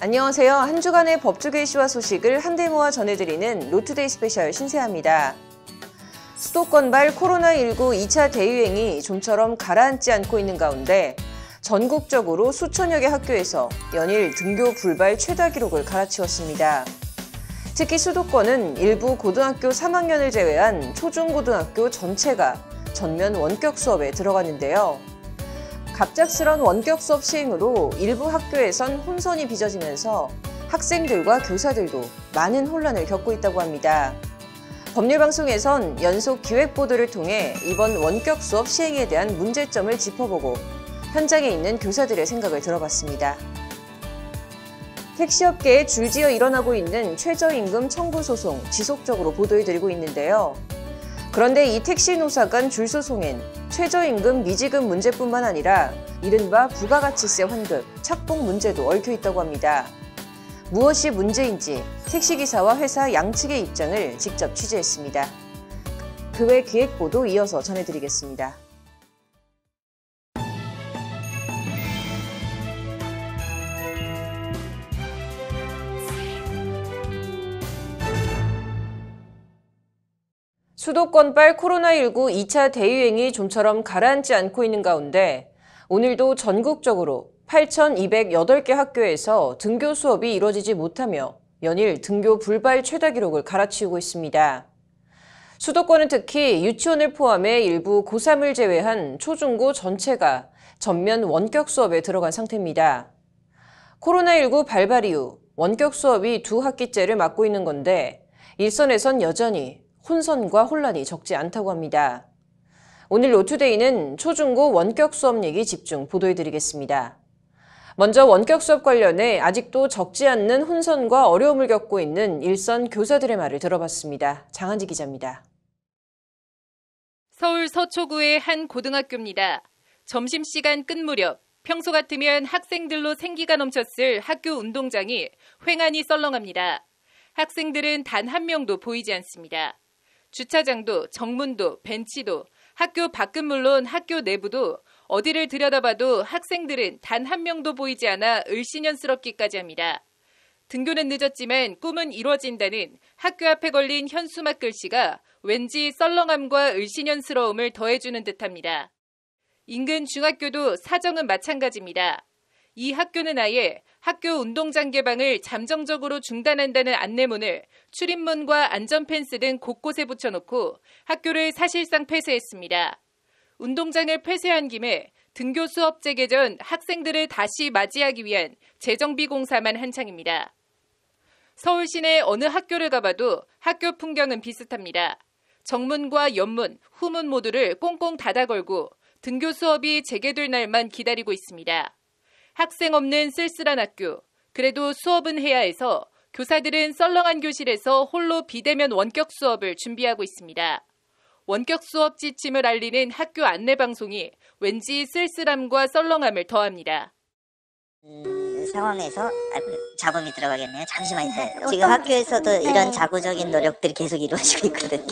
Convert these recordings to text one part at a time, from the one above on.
안녕하세요. 한 주간의 법조계 이슈와 소식을 한데 모아 전해드리는 로투데이 스페셜 신세아입니다. 수도권발 코로나19 2차 대유행이 좀처럼 가라앉지 않고 있는 가운데 전국적으로 수천여 개 학교에서 연일 등교 불발 최다 기록을 갈아치웠습니다. 특히 수도권은 일부 고등학교 3학년을 제외한 초중고등학교 전체가 전면 원격 수업에 들어갔는데요. 갑작스런 원격 수업 시행으로 일부 학교에선 혼선이 빚어지면서 학생들과 교사들도 많은 혼란을 겪고 있다고 합니다. 법률방송에선 연속 기획보도를 통해 이번 원격 수업 시행에 대한 문제점을 짚어보고 현장에 있는 교사들의 생각을 들어봤습니다. 택시업계에 줄지어 일어나고 있는 최저임금 청구 소송 지속적으로 보도해드리고 있는데요. 그런데 이 택시 노사 간 줄소송엔 최저임금 미지급 문제뿐만 아니라 이른바 부가가치세 환급, 착복 문제도 얽혀 있다고 합니다. 무엇이 문제인지 택시기사와 회사 양측의 입장을 직접 취재했습니다. 그 외 기획보도 이어서 전해드리겠습니다. 수도권발 코로나19 2차 대유행이 좀처럼 가라앉지 않고 있는 가운데 오늘도 전국적으로 8,208개 학교에서 등교 수업이 이루어지지 못하며 연일 등교 불발 최다 기록을 갈아치우고 있습니다. 수도권은 특히 유치원을 포함해 일부 고3을 제외한 초중고 전체가 전면 원격 수업에 들어간 상태입니다. 코로나19 발발 이후 원격 수업이 두 학기째를 맞고 있는 건데 일선에선 여전히 혼선과 혼란이 적지 않다고 합니다. 오늘 로투데이는 초중고 원격 수업 얘기 집중 보도해드리겠습니다. 먼저 원격 수업 관련해 아직도 적지 않는 혼선과 어려움을 겪고 있는 일선 교사들의 말을 들어봤습니다. 장한지 기자입니다. 서울 서초구의 한 고등학교입니다. 점심시간 끝 무렵 평소 같으면 학생들로 생기가 넘쳤을 학교 운동장이 횡하니 썰렁합니다. 학생들은 단 한 명도 보이지 않습니다. 주차장도 정문도 벤치도 학교 밖은 물론 학교 내부도 어디를 들여다봐도 학생들은 단 한 명도 보이지 않아 을씨년스럽기까지 합니다. 등교는 늦었지만 꿈은 이루어진다는 학교 앞에 걸린 현수막 글씨가 왠지 썰렁함과 을씨년스러움을 더해주는 듯합니다. 인근 중학교도 사정은 마찬가지입니다. 이 학교는 아예 학교 운동장 개방을 잠정적으로 중단한다는 안내문을 출입문과 안전펜스 등 곳곳에 붙여놓고 학교를 사실상 폐쇄했습니다. 운동장을 폐쇄한 김에 등교 수업 재개 전 학생들을 다시 맞이하기 위한 재정비 공사만 한창입니다. 서울 시내 어느 학교를 가봐도 학교 풍경은 비슷합니다. 정문과 옆문, 후문 모두를 꽁꽁 닫아 걸고 등교 수업이 재개될 날만 기다리고 있습니다. 학생 없는 쓸쓸한 학교, 그래도 수업은 해야 해서 교사들은 썰렁한 교실에서 홀로 비대면 원격 수업을 준비하고 있습니다. 원격 수업 지침을 알리는 학교 안내방송이 왠지 쓸쓸함과 썰렁함을 더합니다. 상황에서 잡음이 들어가겠네요. 잠시만요. 지금 학교에서도 이런 자구적인 노력들이 계속 이루어지고 있거든요.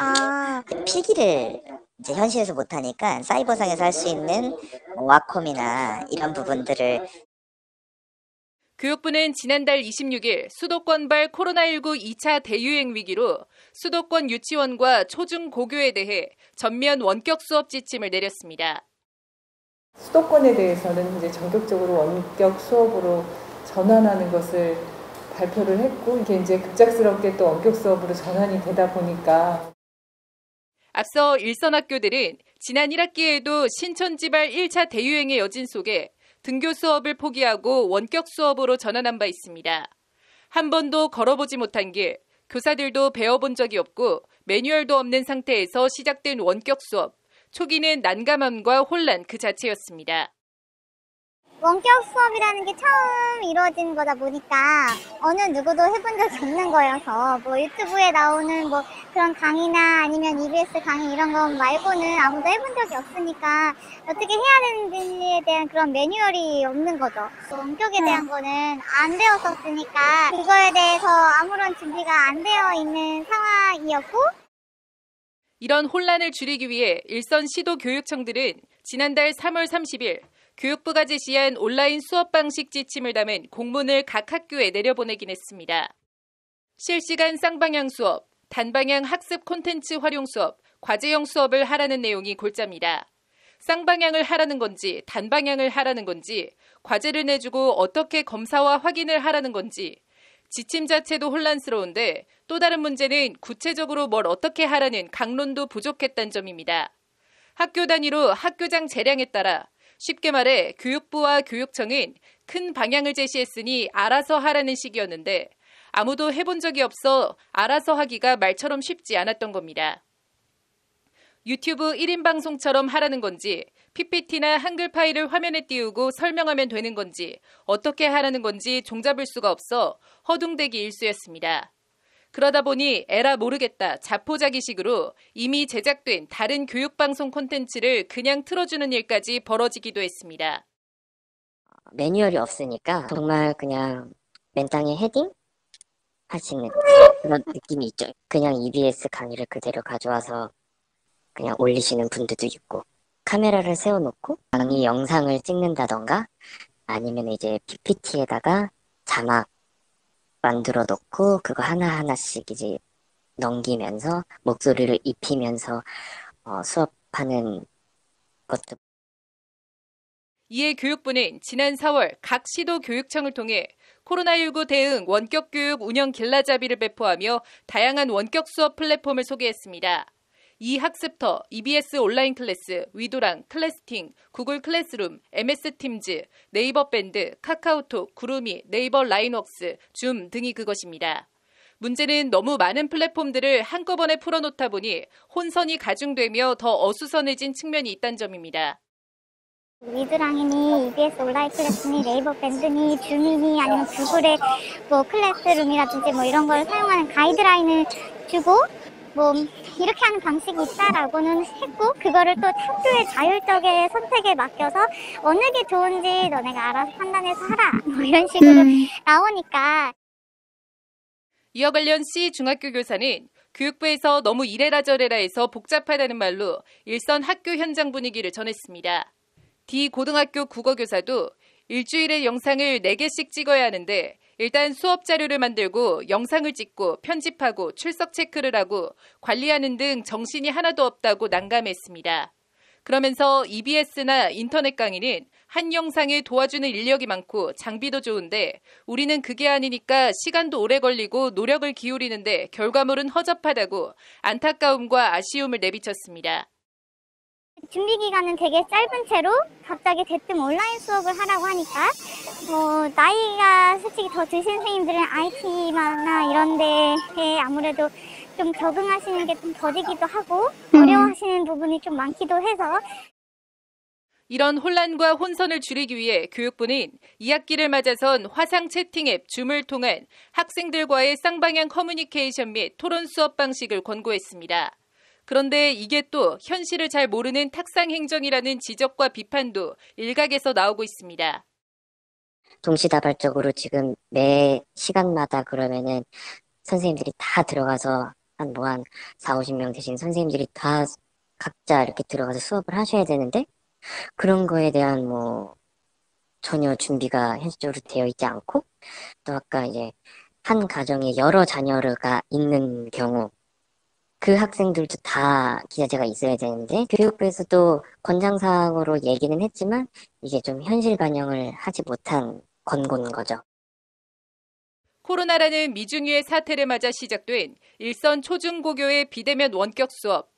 필기를 이제 현실에서 못하니까 사이버상에서 할 수 있는 와콤이나 이런 부분들을 교육부는 지난달 26일 수도권발 코로나19 2차 대유행 위기로 수도권 유치원과 초중고교에 대해 전면 원격 수업 지침을 내렸습니다. 수도권에 대해서는 이제 전격적으로 원격 수업으로 전환하는 것을 발표를 했고 이게 이제 급작스럽게 또 원격 수업으로 전환이 되다 보니까 앞서 일선 학교들은 지난 1학기에도 신천지발 1차 대유행의 여진 속에 등교 수업을 포기하고 원격 수업으로 전환한 바 있습니다. 한 번도 걸어보지 못한 길, 교사들도 배워본 적이 없고 매뉴얼도 없는 상태에서 시작된 원격 수업. 초기는 난감함과 혼란 그 자체였습니다. 원격 수업이라는 게 처음 이루어지는 거다 보니까 어느 누구도 해본 적이 없는 거여서 뭐 유튜브에 나오는 뭐 그런 강의나 아니면 EBS 강의 이런 거 말고는 아무도 해본 적이 없으니까 어떻게 해야 되는지에 대한 그런 매뉴얼이 없는 거죠. 원격에 대한 거는 안 배웠었으니까 그거에 대해서 아무런 준비가 안 되어 있는 상황이었고 이런 혼란을 줄이기 위해 일선 시도교육청들은 지난달 3월 30일 교육부가 제시한 온라인 수업 방식 지침을 담은 공문을 각 학교에 내려보내긴 했습니다. 실시간 쌍방향 수업, 단방향 학습 콘텐츠 활용 수업, 과제형 수업을 하라는 내용이 골자입니다. 쌍방향을 하라는 건지 단방향을 하라는 건지, 과제를 내주고 어떻게 검사와 확인을 하라는 건지, 지침 자체도 혼란스러운데 또 다른 문제는 구체적으로 뭘 어떻게 하라는 강론도 부족했다는 점입니다. 학교 단위로 학교장 재량에 따라, 쉽게 말해 교육부와 교육청은 큰 방향을 제시했으니 알아서 하라는 식이었는데 아무도 해본 적이 없어 알아서 하기가 말처럼 쉽지 않았던 겁니다. 유튜브 1인 방송처럼 하라는 건지, PPT나 한글 파일을 화면에 띄우고 설명하면 되는 건지, 어떻게 하라는 건지 종잡을 수가 없어 허둥대기 일쑤였습니다. 그러다 보니 에라 모르겠다 자포자기식으로 이미 제작된 다른 교육방송 콘텐츠를 그냥 틀어주는 일까지 벌어지기도 했습니다. 매뉴얼이 없으니까 정말 그냥 맨땅에 헤딩 하시는 그런 느낌이 있죠. 그냥 EBS 강의를 그대로 가져와서 그냥 올리시는 분들도 있고, 카메라를 세워놓고 강의 영상을 찍는다던가 아니면 이제 PPT에다가 자막 만들어 놓고 그거 하나하나씩 이제 넘기면서 목소리를 입히면서 수업하는 것도. 이에 교육부는 지난 4월 각 시도 교육청을 통해 코로나19 대응 원격교육 운영 길라잡이를 배포하며 다양한 원격 수업 플랫폼을 소개했습니다. 이 학습터, EBS 온라인 클래스, 위도랑, 클래스팅, 구글 클래스룸, MS 팀즈, 네이버 밴드, 카카오톡, 구루미, 네이버 라인웍스, 줌 등이 그것입니다. 문제는 너무 많은 플랫폼들을 한꺼번에 풀어놓다 보니 혼선이 가중되며 더 어수선해진 측면이 있다는 점입니다. 위드랑이니 EBS 온라인 클래스니 네이버 밴드니 줌이니 아니면 구글의 뭐 클래스룸이라든지 뭐 이런 걸 사용하는 가이드라인을 주고 뭐 이렇게 하는 방식이 있다라고는 했고, 그거를 또 학교의 자율적인 선택에 맡겨서 어느 게 좋은지 너네가 알아서 판단해서 하라 뭐 이런 식으로 나오니까. 이와 관련 C 중학교 교사는 교육부에서 너무 이래라 저래라 해서 복잡하다는 말로 일선 학교 현장 분위기를 전했습니다. D 고등학교 국어교사도 일주일에 영상을 4개씩 찍어야 하는데 일단 수업 자료를 만들고 영상을 찍고 편집하고 출석 체크를 하고 관리하는 등 정신이 하나도 없다고 난감했습니다. 그러면서 EBS나 인터넷 강의는 한 영상에 도와주는 인력이 많고 장비도 좋은데 우리는 그게 아니니까 시간도 오래 걸리고 노력을 기울이는데 결과물은 허접하다고 안타까움과 아쉬움을 내비쳤습니다. 준비 기간은 되게 짧은 채로 갑자기 대뜸 온라인 수업을 하라고 하니까 나이가 솔직히 더 드신 선생님들은 IT나 이런 데에 아무래도 좀 적응하시는 게 좀 더디기도 하고 어려워하시는 부분이 좀 많기도 해서. 이런 혼란과 혼선을 줄이기 위해 교육부는 2학기를 맞아선 화상 채팅 앱 줌을 통한 학생들과의 쌍방향 커뮤니케이션 및 토론 수업 방식을 권고했습니다. 그런데 이게 또 현실을 잘 모르는 탁상 행정이라는 지적과 비판도 일각에서 나오고 있습니다. 동시다발적으로 지금 매 시간마다 그러면은 선생님들이 다 들어가서 한 4, 50명 되신 선생님들이 다 각자 이렇게 들어가서 수업을 하셔야 되는데 그런 거에 대한 전혀 준비가 현실적으로 되어 있지 않고, 또 아까 이제 한 가정에 여러 자녀가 있는 경우 그 학생들도 다 기자재가 있어야 되는데 교육부에서도 권장사항으로 얘기는 했지만 이게 좀 현실 반영을 하지 못한 권고인 거죠. 코로나라는 미중유의 사태를 맞아 시작된 일선 초중고교의 비대면 원격 수업.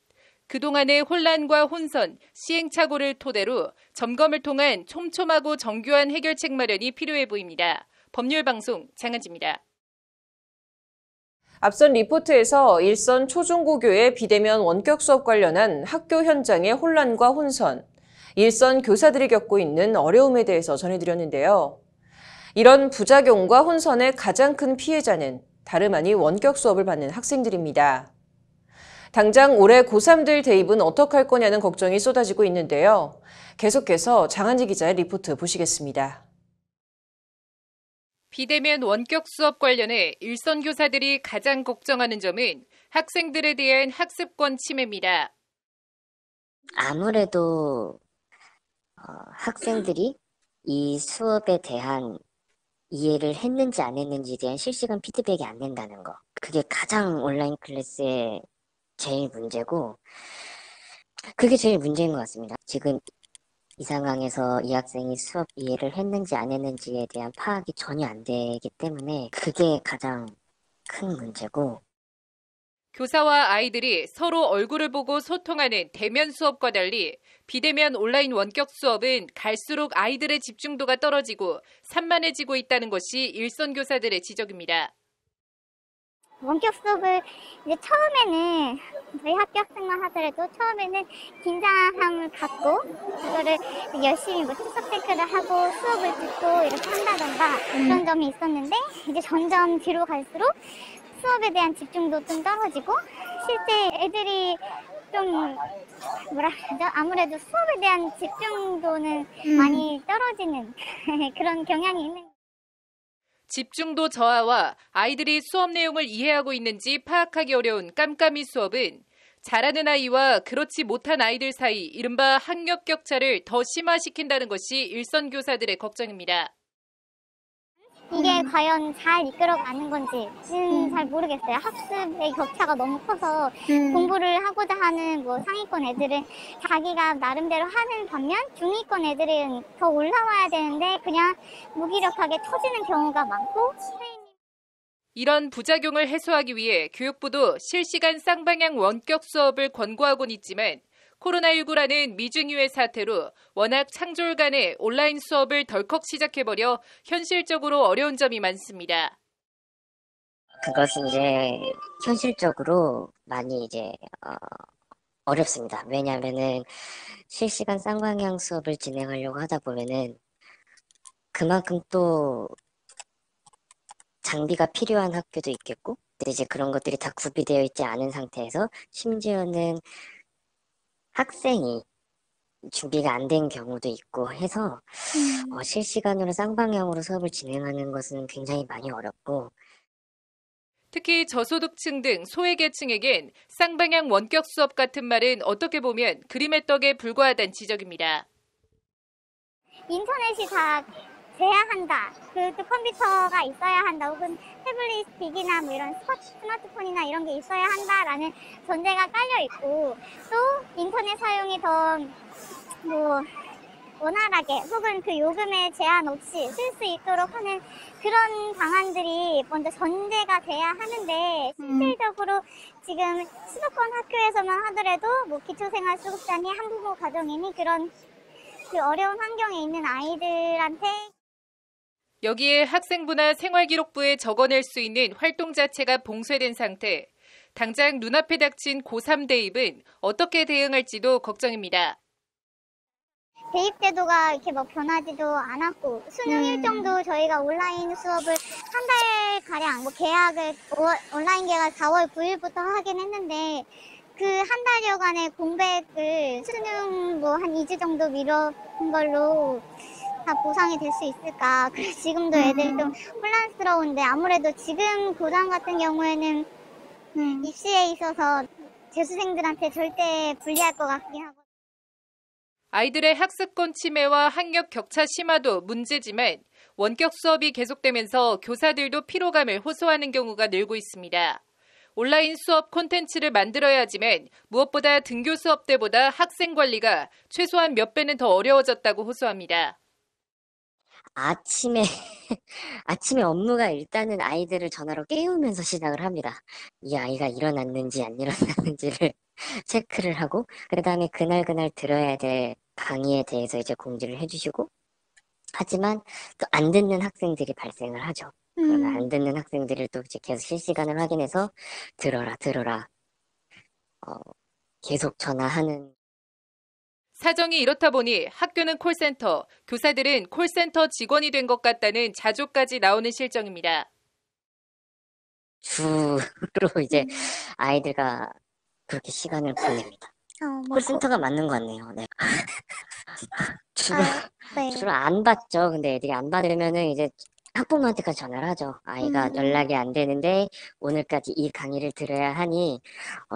그동안의 혼란과 혼선, 시행착오를 토대로 점검을 통한 촘촘하고 정교한 해결책 마련이 필요해 보입니다. 법률방송 장한지입니다. 앞선 리포트에서 일선 초중고교의 비대면 원격 수업 관련한 학교 현장의 혼란과 혼선, 일선 교사들이 겪고 있는 어려움에 대해서 전해드렸는데요. 이런 부작용과 혼선의 가장 큰 피해자는 다름 아닌 원격 수업을 받는 학생들입니다. 당장 올해 고3들 대입은 어떡할 거냐는 걱정이 쏟아지고 있는데요. 계속해서 장한지 기자의 리포트 보시겠습니다. 비대면 원격 수업 관련해 일선 교사들이 가장 걱정하는 점은 학생들에 대한 학습권 침해입니다. 아무래도 학생들이 이 수업에 대한 이해를 했는지 안 했는지에 대한 실시간 피드백이 안 된다는 거. 그게 가장 온라인 클래스의 제일 문제고, 그게 제일 문제인 것 같습니다. 지금 이 상황에서 이 학생이 수업 이해를 했는지 안 했는지에 대한 파악이 전혀 안 되기 때문에 그게 가장 큰 문제고, 교사와 아이들이 서로 얼굴을 보고 소통하는 대면 수업과 달리 비대면 온라인 원격 수업은 갈수록 아이들의 집중도가 떨어지고 산만해지고 있다는 것이 일선 교사들의 지적입니다. 원격 수업을 이제 처음에는 저희 학교 학생만 하더라도 처음에는 긴장함을 갖고 그거를 열심히 뭐 출석 체크를 하고 수업을 듣고 이렇게 한다던가 그런 점이 있었는데 이제 점점 뒤로 갈수록 수업에 대한 집중도 좀 떨어지고 실제 애들이 좀 뭐라 그러죠? 아무래도 수업에 대한 집중도는 많이 떨어지는 그런 경향이 있는. 집중도 저하와 아이들이 수업 내용을 이해하고 있는지 파악하기 어려운 깜깜이 수업은 잘하는 아이와 그렇지 못한 아이들 사이 이른바 학력 격차를 더 심화시킨다는 것이 일선 교사들의 걱정입니다. 이게 과연 잘 이끌어가는 건지는 잘 모르겠어요. 학습의 격차가 너무 커서 공부를 하고자 하는 뭐 상위권 애들은 자기가 나름대로 하는 반면 중위권 애들은 더 올라와야 되는데 그냥 무기력하게 터지는 경우가 많고 이런 부작용을 해소하기 위해 교육부도 실시간 쌍방향 원격 수업을 권고하곤 있지만 코로나19라는 미중유의 사태로 워낙 창졸간의 온라인 수업을 덜컥 시작해버려 현실적으로 어려운 점이 많습니다. 그것은 이제 현실적으로 많이 이제 어렵습니다. 왜냐하면은 실시간 쌍방향 수업을 진행하려고 하다 보면은 그만큼 또 장비가 필요한 학교도 있겠고, 근데 이제 그런 것들이 다 구비되어 있지 않은 상태에서 심지어는 학생이 준비가 안 된 경우도 있고 해서 실시간으로 쌍방향으로 수업을 진행하는 것은 굉장히 많이 어렵고, 특히 저소득층 등 소외계층에겐 쌍방향 원격 수업 같은 말은 어떻게 보면 그림의 떡에 불과하다는 지적입니다. 인터넷이 다 돼야 한다. 또 컴퓨터가 있어야 한다. 혹은 태블릿 기기나 뭐 이런 스마트폰이나 이런 게 있어야 한다라는 전제가 깔려 있고 또 인터넷 사용이 더 뭐 원활하게 혹은 그 요금에 제한 없이 쓸 수 있도록 하는 그런 방안들이 먼저 전제가 돼야 하는데 실질적으로 지금 수도권 학교에서만 하더라도 뭐 기초생활수급자니 한부모 가정이니 그런 그 어려운 환경에 있는 아이들한테 여기에 학생부나 생활기록부에 적어낼 수 있는 활동 자체가 봉쇄된 상태, 당장 눈앞에 닥친 고3 대입은 어떻게 대응할지도 걱정입니다. 대입 제도가 이렇게 뭐 변하지도 않았고 수능 일정도 저희가 온라인 수업을 한 달 가량 뭐 계약을 온라인 계약 4월 9일부터 하긴 했는데 그 한 달여간의 공백을 수능 뭐 한 2주 정도 미뤄온 걸로 다 보상이 될 수 있을까? 그래서 지금도 애들 좀 혼란스러운데 아무래도 지금 고3 같은 경우에는 입시에 있어서 재수생들한테 절대 불리할 것 같긴 하고. 아이들의 학습권 침해와 학력 격차 심화도 문제지만 원격 수업이 계속되면서 교사들도 피로감을 호소하는 경우가 늘고 있습니다. 온라인 수업 콘텐츠를 만들어야 하지만 무엇보다 등교 수업 때보다 학생 관리가 최소한 몇 배는 더 어려워졌다고 호소합니다. 아침에 업무가 일단은 아이들을 전화로 깨우면서 시작을 합니다. 이 아이가 일어났는지 안 일어났는지를 체크를 하고, 그 다음에 그날 들어야 될 강의에 대해서 이제 공지를 해주시고, 하지만 또 안 듣는 학생들이 발생을 하죠. 그러면 안 듣는 학생들을 또 이제 계속 실시간을 확인해서 들어라 계속 전화하는. 사정이 이렇다 보니 학교는 콜센터, 교사들은 콜센터 직원이 된 것 같다는 자조까지 나오는 실정입니다. 주로 이제 아이들과 그렇게 시간을 보냅니다. 콜센터가 맞는 것 같네요. 네. 주로 안 받죠. 근데 애들이 안 받으면은 이제 학부모한테까지 전화를 하죠. 아이가 연락이 안 되는데 오늘까지 이 강의를 들어야 하니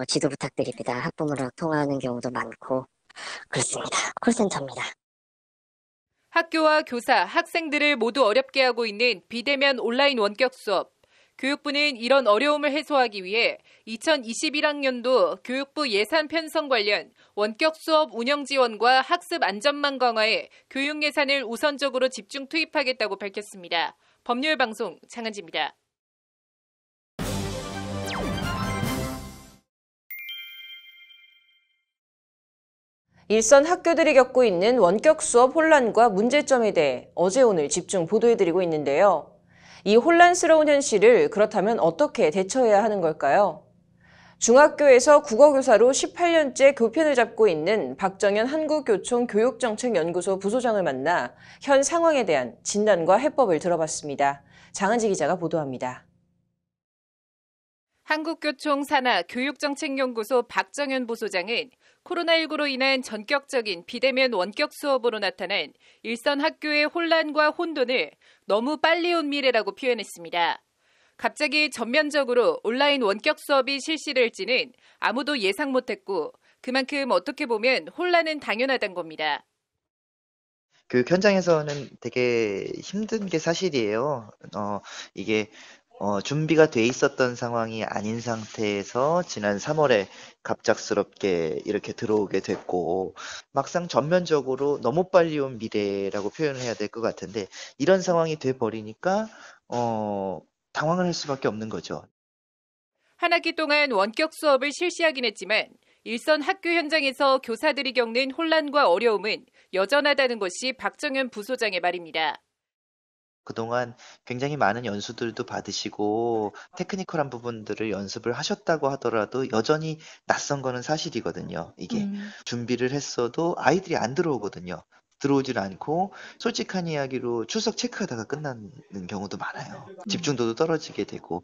지도 부탁드립니다. 학부모랑 통화하는 경우도 많고 그렇습니다. 콜센터입니다. 학교와 교사, 학생들을 모두 어렵게 하고 있는 비대면 온라인 원격 수업. 교육부는 이런 어려움을 해소하기 위해 2021학년도 교육부 예산 편성 관련 원격 수업 운영 지원과 학습 안전망 강화에 교육 예산을 우선적으로 집중 투입하겠다고 밝혔습니다. 법률방송 장한지입니다. 일선 학교들이 겪고 있는 원격 수업 혼란과 문제점에 대해 어제 오늘 집중 보도해드리고 있는데요. 이 혼란스러운 현실을 그렇다면 어떻게 대처해야 하는 걸까요? 중학교에서 국어교사로 18년째 교편을 잡고 있는 박정현 한국교총 교육정책연구소 부소장을 만나 현 상황에 대한 진단과 해법을 들어봤습니다. 장한지 기자가 보도합니다. 한국교총 산하 교육정책연구소 박정현 부소장은 코로나19로 인한 전격적인 비대면 원격 수업으로 나타난 일선 학교의 혼란과 혼돈을 너무 빨리 온 미래라고 표현했습니다. 갑자기 전면적으로 온라인 원격 수업이 실시될지는 아무도 예상 못했고 그만큼 어떻게 보면 혼란은 당연하단 겁니다. 교육 현장에서는 되게 힘든 게 사실이에요. 이게 준비가 돼 있었던 상황이 아닌 상태에서 지난 3월에 갑작스럽게 이렇게 들어오게 됐고, 막상 전면적으로 너무 빨리 온 미래라고 표현을 해야 될 것 같은데, 이런 상황이 돼 버리니까 당황을 할 수밖에 없는 거죠. 한 학기 동안 원격 수업을 실시하긴 했지만 일선 학교 현장에서 교사들이 겪는 혼란과 어려움은 여전하다는 것이 박정현 부소장의 말입니다. 그동안 굉장히 많은 연수들도 받으시고 테크니컬한 부분들을 연습을 하셨다고 하더라도 여전히 낯선 거는 사실이거든요. 이게 준비를 했어도 아이들이 안 들어오거든요. 들어오질 않고 솔직한 이야기로 출석 체크하다가 끝나는 경우도 많아요. 집중도도 떨어지게 되고.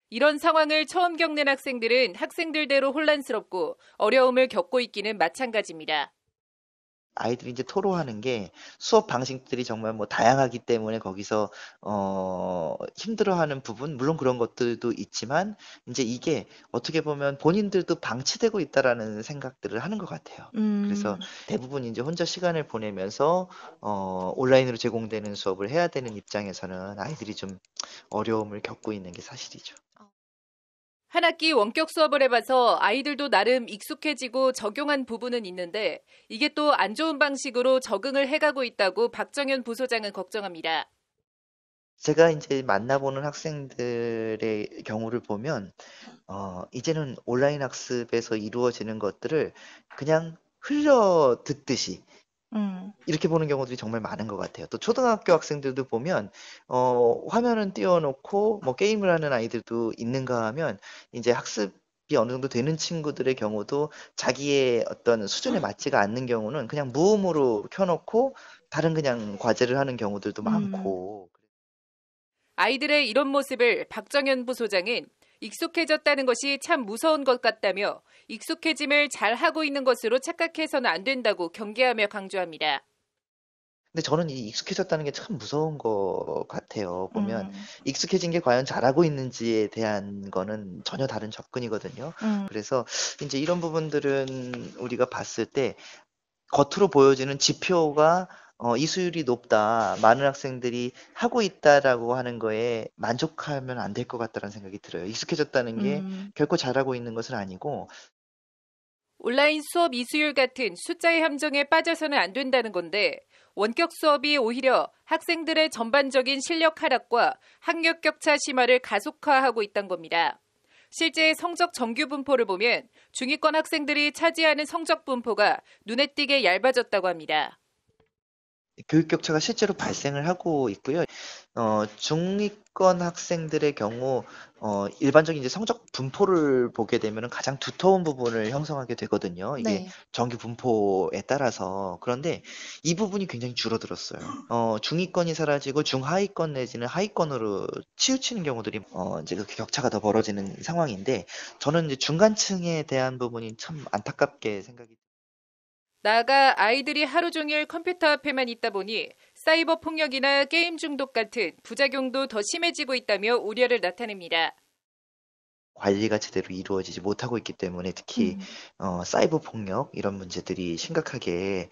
이런 상황을 처음 겪는 학생들은 학생들대로 혼란스럽고 어려움을 겪고 있기는 마찬가지입니다. 아이들이 이제 토로하는 게 수업 방식들이 정말 뭐 다양하기 때문에 거기서 힘들어하는 부분, 물론 그런 것들도 있지만 이제 이게 어떻게 보면 본인들도 방치되고 있다라는 생각들을 하는 것 같아요. 그래서 대부분 이제 혼자 시간을 보내면서 온라인으로 제공되는 수업을 해야 되는 입장에서는 아이들이 좀 어려움을 겪고 있는 게 사실이죠. 한 학기 원격 수업을 해봐서 아이들도 나름 익숙해지고 적용한 부분은 있는데 이게 또 안 좋은 방식으로 적응을 해가고 있다고 박정현 부소장은 걱정합니다. 제가 이제 만나보는 학생들의 경우를 보면 이제는 온라인 학습에서 이루어지는 것들을 그냥 흘려 듣듯이 이렇게 보는 경우들이 정말 많은 것 같아요. 또 초등학교 학생들도 보면 화면은 띄워놓고 뭐 게임을 하는 아이들도 있는가 하면 이제 학습이 어느 정도 되는 친구들의 경우도 자기의 어떤 수준에 맞지가 않는 경우는 그냥 무음으로 켜놓고 다른 그냥 과제를 하는 경우들도 많고. 아이들의 이런 모습을 박정현 부소장은 익숙해졌다는 것이 참 무서운 것 같다며 익숙해짐을 잘 하고 있는 것으로 착각해서는 안 된다고 경계하며 강조합니다. 근데 저는 이 익숙해졌다는 게 참 무서운 것 같아요. 보면 익숙해진 게 과연 잘하고 있는지에 대한 거는 전혀 다른 접근이거든요. 그래서 이제 이런 부분들은 우리가 봤을 때 겉으로 보여지는 지표가 이수율이 높다, 많은 학생들이 하고 있다라고 하는 거에 만족하면 안 될 것 같다는 생각이 들어요. 익숙해졌다는 게 결코 잘하고 있는 것은 아니고. 온라인 수업 이수율 같은 숫자의 함정에 빠져서는 안 된다는 건데 원격 수업이 오히려 학생들의 전반적인 실력 하락과 학력 격차 심화를 가속화하고 있다는 겁니다. 실제 성적 정규 분포를 보면 중위권 학생들이 차지하는 성적 분포가 눈에 띄게 얇아졌다고 합니다. 교육 격차가 실제로 발생을 하고 있고요. 중위권 학생들의 경우 일반적인 이제 성적 분포를 보게 되면 가장 두터운 부분을 형성하게 되거든요. 이게 정규 분포에 따라서. 그런데 이 부분이 굉장히 줄어들었어요. 중위권이 사라지고 중하위권 내지는 하위권으로 치우치는 경우들이 이제 그 격차가 더 벌어지는 상황인데 저는 이제 중간층에 대한 부분이 참 안타깝게 생각이. 나아가 아이들이 하루 종일 컴퓨터 앞에만 있다 보니 사이버 폭력이나 게임 중독 같은 부작용도 더 심해지고 있다며 우려를 나타냅니다. 관리가 제대로 이루어지지 못하고 있기 때문에 특히 사이버 폭력 이런 문제들이 심각하게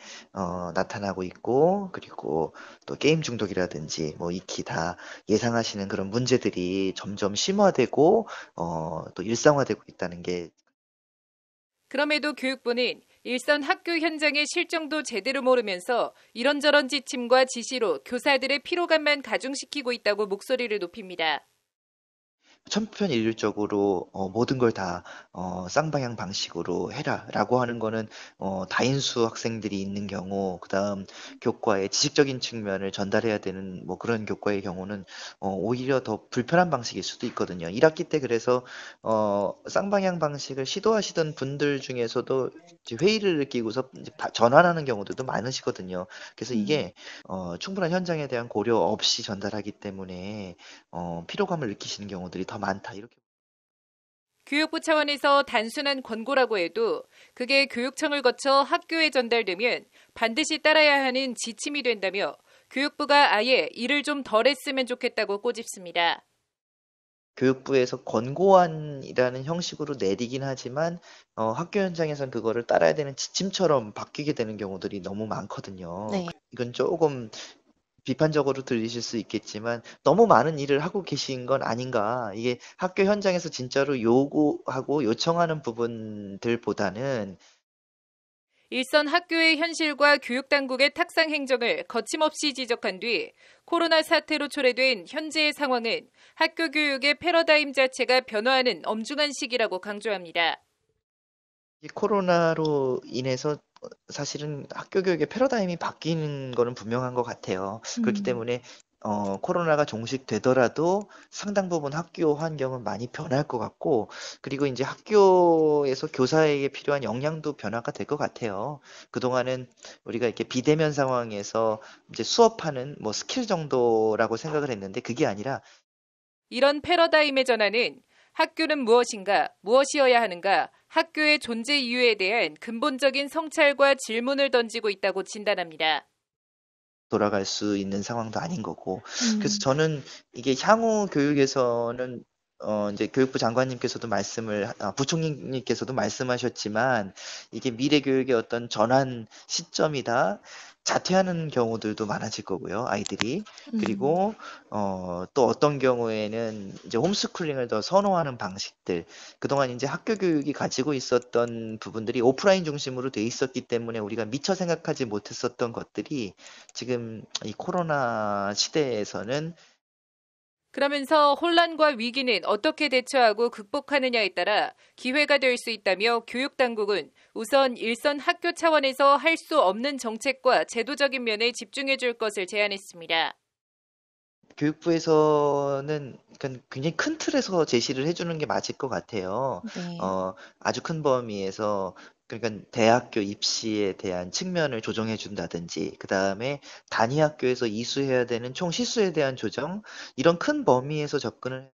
나타나고 있고, 그리고 또 게임 중독이라든지 뭐 익히 다 예상하시는 그런 문제들이 점점 심화되고 또 일상화되고 있다는 게. 그럼에도 교육부는 일선 학교 현장의 실정도 제대로 모르면서 이런저런 지침과 지시로 교사들의 피로감만 가중시키고 있다고 목소리를 높입니다. 천편일률적으로 모든 걸 다 쌍방향 방식으로 해라라고 하는 거는 다인수 학생들이 있는 경우, 그다음 교과의 지식적인 측면을 전달해야 되는 뭐 그런 교과의 경우는 오히려 더 불편한 방식일 수도 있거든요. 1학기 때 그래서 쌍방향 방식을 시도하시던 분들 중에서도 이제 회의를 끼고서 이제 전환하는 경우들도 많으시거든요. 그래서 이게 충분한 현장에 대한 고려 없이 전달하기 때문에 피로감을 느끼시는 경우들이 더 많다, 이렇게. 교육부 차원에서 단순한 권고라고 해도 그게 교육청을 거쳐 학교에 전달되면 반드시 따라야 하는 지침이 된다며 교육부가 아예 일을 좀 덜 했으면 좋겠다고 꼬집습니다. 교육부에서 권고안이라는 형식으로 내리긴 하지만 학교 현장에선 그거를 따라야 되는 지침처럼 바뀌게 되는 경우들이 너무 많거든요. 네. 이건 조금 비판적으로 들리실 수 있겠지만 너무 많은 일을 하고 계신 건 아닌가. 이게 학교 현장에서 진짜로 요구하고 요청하는 부분들보다는 일선 학교의 현실과 교육당국의 탁상 행정을 거침없이 지적한 뒤 코로나 사태로 초래된 현재의 상황은 학교 교육의 패러다임 자체가 변화하는 엄중한 시기라고 강조합니다. 이 코로나로 인해서 사실은 학교 교육의 패러다임이 바뀌는 거는 분명한 것 같아요. 그렇기 때문에 코로나가 종식되더라도 상당 부분 학교 환경은 많이 변할 것 같고, 그리고 이제 학교에서 교사에게 필요한 역량도 변화가 될 것 같아요. 그동안은 우리가 이렇게 비대면 상황에서 이제 수업하는 뭐 스킬 정도라고 생각을 했는데 그게 아니라 이런 패러다임의 전환은 학교는 무엇인가, 무엇이어야 하는가, 학교의 존재 이유에 대한 근본적인 성찰과 질문을 던지고 있다고 진단합니다. 돌아갈 수 있는 상황도 아닌 거고. 그래서 저는 이게 향후 교육에서는 이제 교육부 장관님께서도 부총리님께서도 말씀하셨지만 이게 미래 교육의 어떤 전환 시점이다. 자퇴하는 경우들도 많아질 거고요, 아이들이. 그리고 또 어떤 경우에는 이제 홈스쿨링을 더 선호하는 방식들. 그동안 이제 학교 교육이 가지고 있었던 부분들이 오프라인 중심으로 돼 있었기 때문에 우리가 미처 생각하지 못했었던 것들이 지금 이 코로나 시대에서는. 그러면서 혼란과 위기는 어떻게 대처하고 극복하느냐에 따라 기회가 될 수 있다며 교육당국은 우선 일선 학교 차원에서 할 수 없는 정책과 제도적인 면에 집중해 줄 것을 제안했습니다. 교육부에서는 그러니까 굉장히 큰 틀에서 제시를 해주는 게 맞을 것 같아요. 네. 아주 큰 범위에서, 그러니까 대학교 입시에 대한 측면을 조정해 준다든지, 그 다음에 단위 학교에서 이수해야 되는 총 시수에 대한 조정, 이런 큰 범위에서 접근을.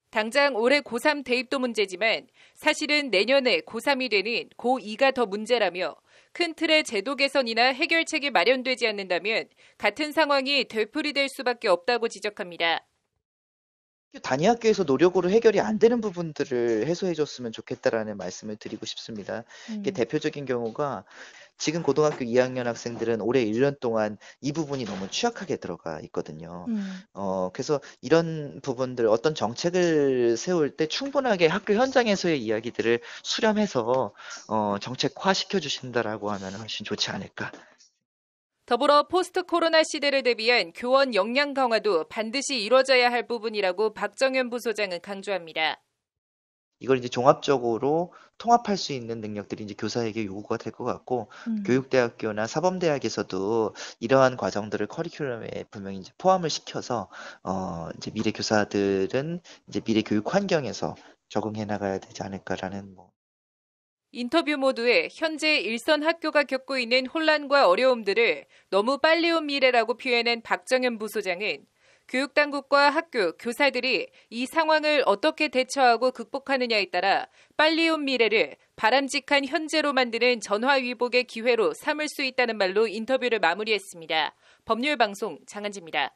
당장 올해 고3 대입도 문제지만 사실은 내년에 고3이 되는 고2가 더 문제라며 큰 틀의 제도 개선이나 해결책이 마련되지 않는다면 같은 상황이 되풀이될 수밖에 없다고 지적합니다. 단위 학교에서 노력으로 해결이 안 되는 부분들을 해소해 줬으면 좋겠다라는 말씀을 드리고 싶습니다. 이게 대표적인 경우가 지금 고등학교 2학년 학생들은 올해 1년 동안 이 부분이 너무 취약하게 들어가 있거든요. 그래서 이런 부분들, 어떤 정책을 세울 때 충분하게 학교 현장에서의 이야기들을 수렴해서 정책화 시켜주신다라고 하면 훨씬 좋지 않을까. 더불어 포스트 코로나 시대를 대비한 교원 역량 강화도 반드시 이뤄져야 할 부분이라고 박정현 부소장은 강조합니다. 이걸 이제 종합적으로 통합할 수 있는 능력들이 이제 교사에게 요구가 될 것 같고, 교육대학교나 사범대학에서도 이러한 과정들을 커리큘럼에 분명히 이제 포함을 시켜서 이제 미래 교사들은 이제 미래 교육 환경에서 적응해 나가야 되지 않을까라는 인터뷰 모두에 현재 일선 학교가 겪고 있는 혼란과 어려움들을 너무 빨리 온 미래라고 표현한 박정현 부소장은 교육당국과 학교, 교사들이 이 상황을 어떻게 대처하고 극복하느냐에 따라 빨리 온 미래를 바람직한 현재로 만드는 전화위복의 기회로 삼을 수 있다는 말로 인터뷰를 마무리했습니다. 법률방송 장한지입니다.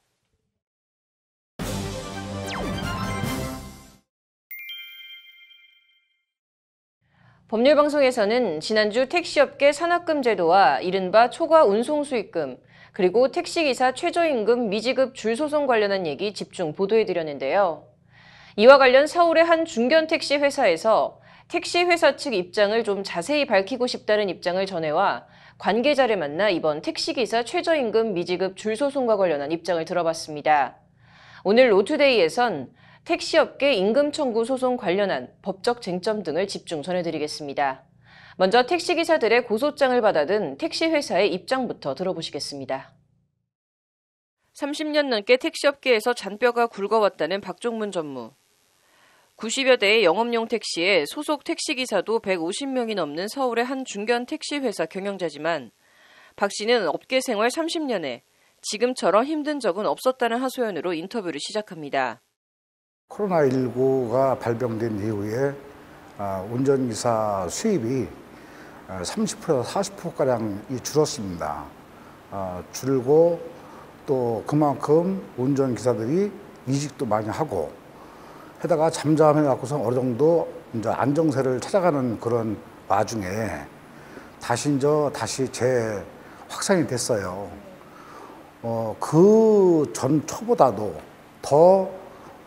법률방송에서는 지난주 택시업계 산학금 제도와 이른바 초과 운송수익금, 그리고 택시기사 최저임금 미지급 줄소송 관련한 얘기 집중 보도해드렸는데요. 이와 관련 서울의 한 중견 택시 회사에서 택시 회사 측 입장을 좀 자세히 밝히고 싶다는 입장을 전해와 관계자를 만나 이번 택시기사 최저임금 미지급 줄소송과 관련한 입장을 들어봤습니다. 오늘 로투데이에선 택시업계 임금 청구 소송 관련한 법적 쟁점 등을 집중 전해드리겠습니다. 먼저 택시기사들의 고소장을 받아든 택시회사의 입장부터 들어보시겠습니다. 30년 넘게 택시업계에서 잔뼈가 굵어왔다는 박종문 전무. 90여 대의 영업용 택시에 소속 택시기사도 150명이 넘는 서울의 한 중견 택시회사 경영자지만 박 씨는 업계 생활 30년에 지금처럼 힘든 적은 없었다는 하소연으로 인터뷰를 시작합니다. 코로나19가 발병된 이후에 운전기사 수입이 30%에서 40%가량 줄었습니다. 줄고 또 그만큼 운전기사들이 이직도 많이 하고 해다가 잠잠해갖고서 어느 정도 이제 안정세를 찾아가는 그런 와중에 다시 재확산이 됐어요. 그 전초보다도 더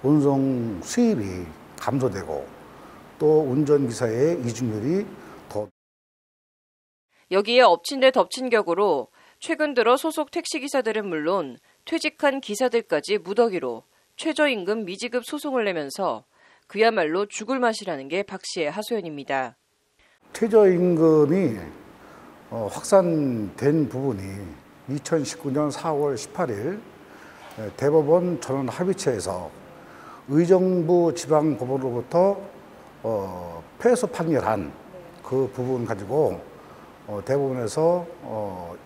운송 수입이 감소되고 또 운전기사의 이직률이 더. 여기에 엎친 데 덮친 격으로 최근 들어 소속 택시기사들은 물론 퇴직한 기사들까지 무더기로 최저임금 미지급 소송을 내면서 그야말로 죽을 맛이라는 게 박 씨의 하소연입니다. 최저임금이 확산된 부분이 2019년 4월 18일 대법원 전원합의체에서 의정부 지방법원으로부터 패소 판결한 그 부분 가지고 대법원에서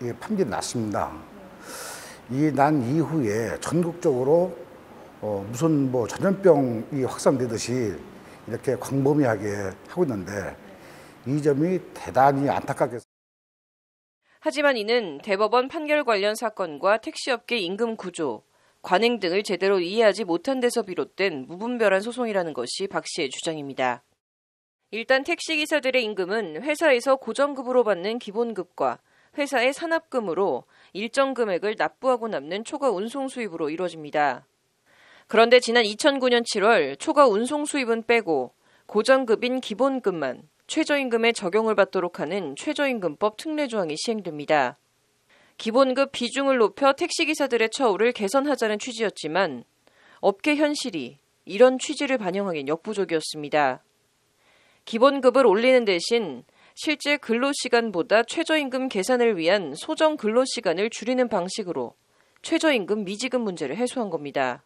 이 판결이 났습니다. 이 난 이후에 전국적으로 무슨 전염병이 확산되듯이 이렇게 광범위하게 하고 있는데 이 점이 대단히 안타깝게. 하지만 이는 대법원 판결 관련 사건과 택시업계 임금 구조, 관행 등을 제대로 이해하지 못한 데서 비롯된 무분별한 소송이라는 것이 박 씨의 주장입니다. 일단 택시기사들의 임금은 회사에서 고정급으로 받는 기본급과 회사의 산업금으로 일정 금액을 납부하고 남는 초과 운송 수입으로 이루어집니다. 그런데 지난 2009년 7월 초과 운송 수입은 빼고 고정급인 기본급만 최저임금에 적용을 받도록 하는 최저임금법 특례조항이 시행됩니다. 기본급 비중을 높여 택시기사들의 처우를 개선하자는 취지였지만 업계 현실이 이런 취지를 반영하기엔 역부족이었습니다. 기본급을 올리는 대신 실제 근로시간보다 최저임금 계산을 위한 소정 근로시간을 줄이는 방식으로 최저임금 미지급 문제를 해소한 겁니다.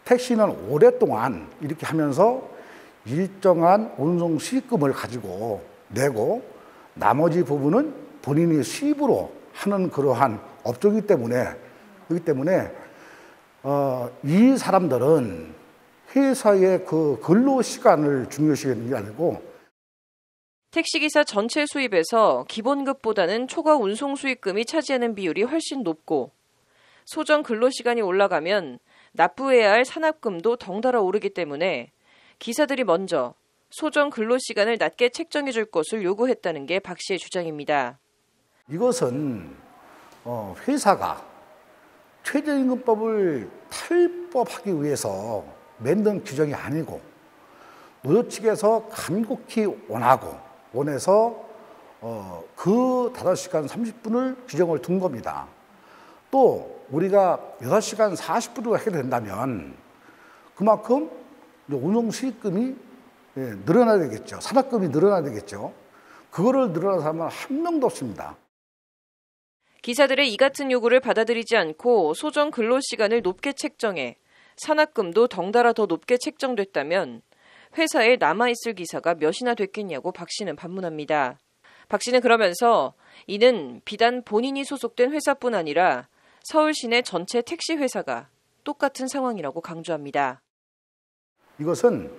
택시는 오랫동안 이렇게 하면서 일정한 운송 수익금을 가지고 내고 나머지 부분은 본인이 수입으로 하는 그러한 업종이기 때문에 이 사람들은 회사의 그 근로 시간을 중요시하는 게 아니고 택시기사 전체 수입에서 기본급보다는 초과 운송 수익금이 차지하는 비율이 훨씬 높고 소정 근로시간이 올라가면 납부해야 할 산업금도 덩달아 오르기 때문에 기사들이 먼저 소정 근로시간을 낮게 책정해 줄 것을 요구했다는 게 박 씨의 주장입니다. 이것은 회사가 최저임금법을 탈법하기 위해서 만든 규정이 아니고 노조 측에서 간곡히 원해서 그 5시간 30분을 규정을 둔 겁니다. 또 우리가 6시간 40분으로 하게 된다면 그만큼 운송 수익금이 늘어나야 되겠죠. 산업금이 늘어나야 되겠죠. 그거를 늘어나는 사람은 한 명도 없습니다. 기사들의 이 같은 요구를 받아들이지 않고 소정 근로시간을 높게 책정해 산업금도 덩달아 더 높게 책정됐다면 회사에 남아있을 기사가 몇이나 됐겠냐고 박 씨는 반문합니다. 박 씨는 그러면서 이는 비단 본인이 소속된 회사뿐 아니라 서울 시내 전체 택시 회사가 똑같은 상황이라고 강조합니다. 이것은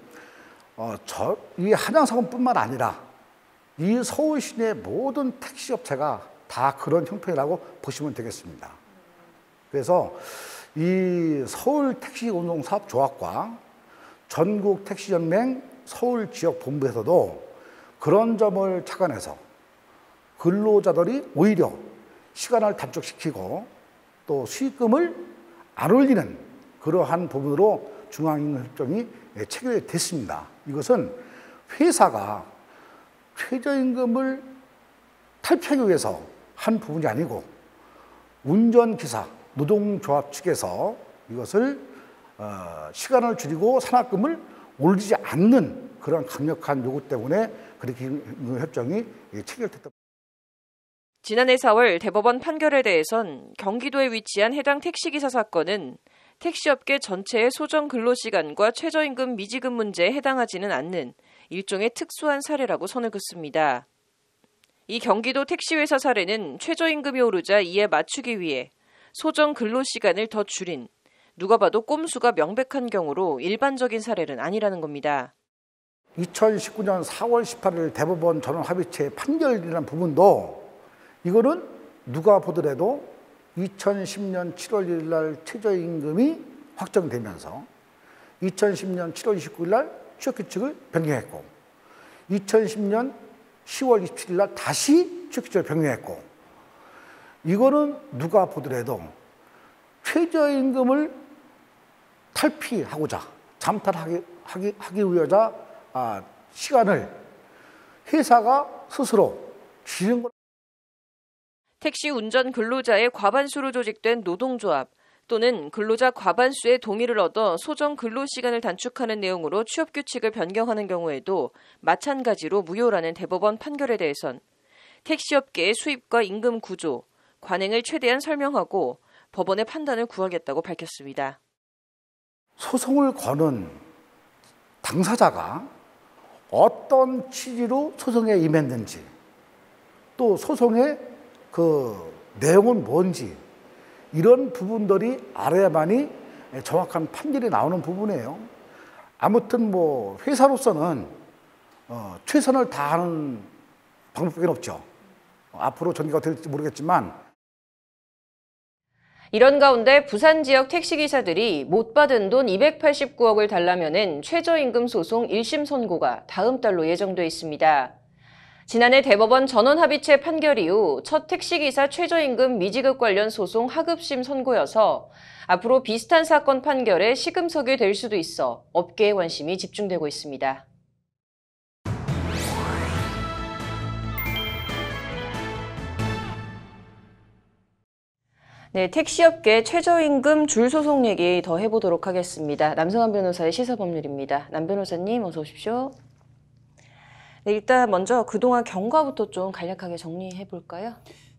이 한양사건뿐만 아니라 이 서울 시내 모든 택시 업체가 다 그런 형편이라고 보시면 되겠습니다. 그래서 이 서울 택시 운송사업조합과 전국 택시연맹 서울 지역본부에서도 그런 점을 착안해서 근로자들이 오히려 시간을 단축시키고 또 수익금을 안 올리는 그러한 부분으로 중앙임금협정이 체결됐습니다. 이것은 회사가 최저임금을 탈피하기 위해서 한 부분이 아니고 운전기사, 노동조합 측에서 이것을 시간을 줄이고 산학금을 올리지 않는 그런 강력한 요구 때문에 그렇게 협정이 체결됐다. 지난해 4월 대법원 판결에 대해선 경기도에 위치한 해당 택시기사 사건은 택시업계 전체의 소정 근로시간과 최저임금 미지급 문제에 해당하지는 않는 일종의 특수한 사례라고 선을 긋습니다. 이 경기도 택시회사 사례는 최저임금이 오르자 이에 맞추기 위해 소정 근로시간을 더 줄인 누가 봐도 꼼수가 명백한 경우로 일반적인 사례는 아니라는 겁니다. 2019년 4월 18일 대법원 전원합의체 판결이라는 부분도 이거는 누가 보더라도 2010년 7월 1일 날 최저임금이 확정되면서 2010년 7월 29일 날 취업규칙을 변경했고 2010년 10월 27일 날 다시 취업규칙을 변경했고 이거는 누가 보더라도 최저임금을 탈피하고자 잠탈하기 위하자 시간을 회사가 스스로 줄이는 것. 택시 운전 근로자의 과반수로 조직된 노동조합 또는 근로자 과반수의 동의를 얻어 소정 근로시간을 단축하는 내용으로 취업규칙을 변경하는 경우에도 마찬가지로 무효라는 대법원 판결에 대해선 택시업계의 수입과 임금 구조, 관행을 최대한 설명하고 법원의 판단을 구하겠다고 밝혔습니다. 소송을 거는 당사자가 어떤 취지로 소송에 임했는지 또 소송의 그 내용은 뭔지 이런 부분들이 알아야만이 정확한 판결이 나오는 부분이에요. 아무튼 뭐 회사로서는 최선을 다하는 방법밖에 없죠. 앞으로 전개가 될지 모르겠지만 이런 가운데 부산 지역 택시기사들이 못 받은 돈 289억을 달라며낸 최저임금 소송 1심 선고가 다음 달로 예정돼 있습니다. 지난해 대법원 전원합의체 판결 이후 첫 택시기사 최저임금 미지급 관련 소송 하급심 선고여서 앞으로 비슷한 사건 판결에 시금석이 될 수도 있어 업계의 관심이 집중되고 있습니다. 네, 택시업계 최저임금 줄 소송 얘기 더 해보도록 하겠습니다. 남성환 변호사의 시사법률입니다. 남 변호사님 어서 오십시오. 네, 일단 먼저 그동안 경과부터 좀 간략하게 정리해 볼까요?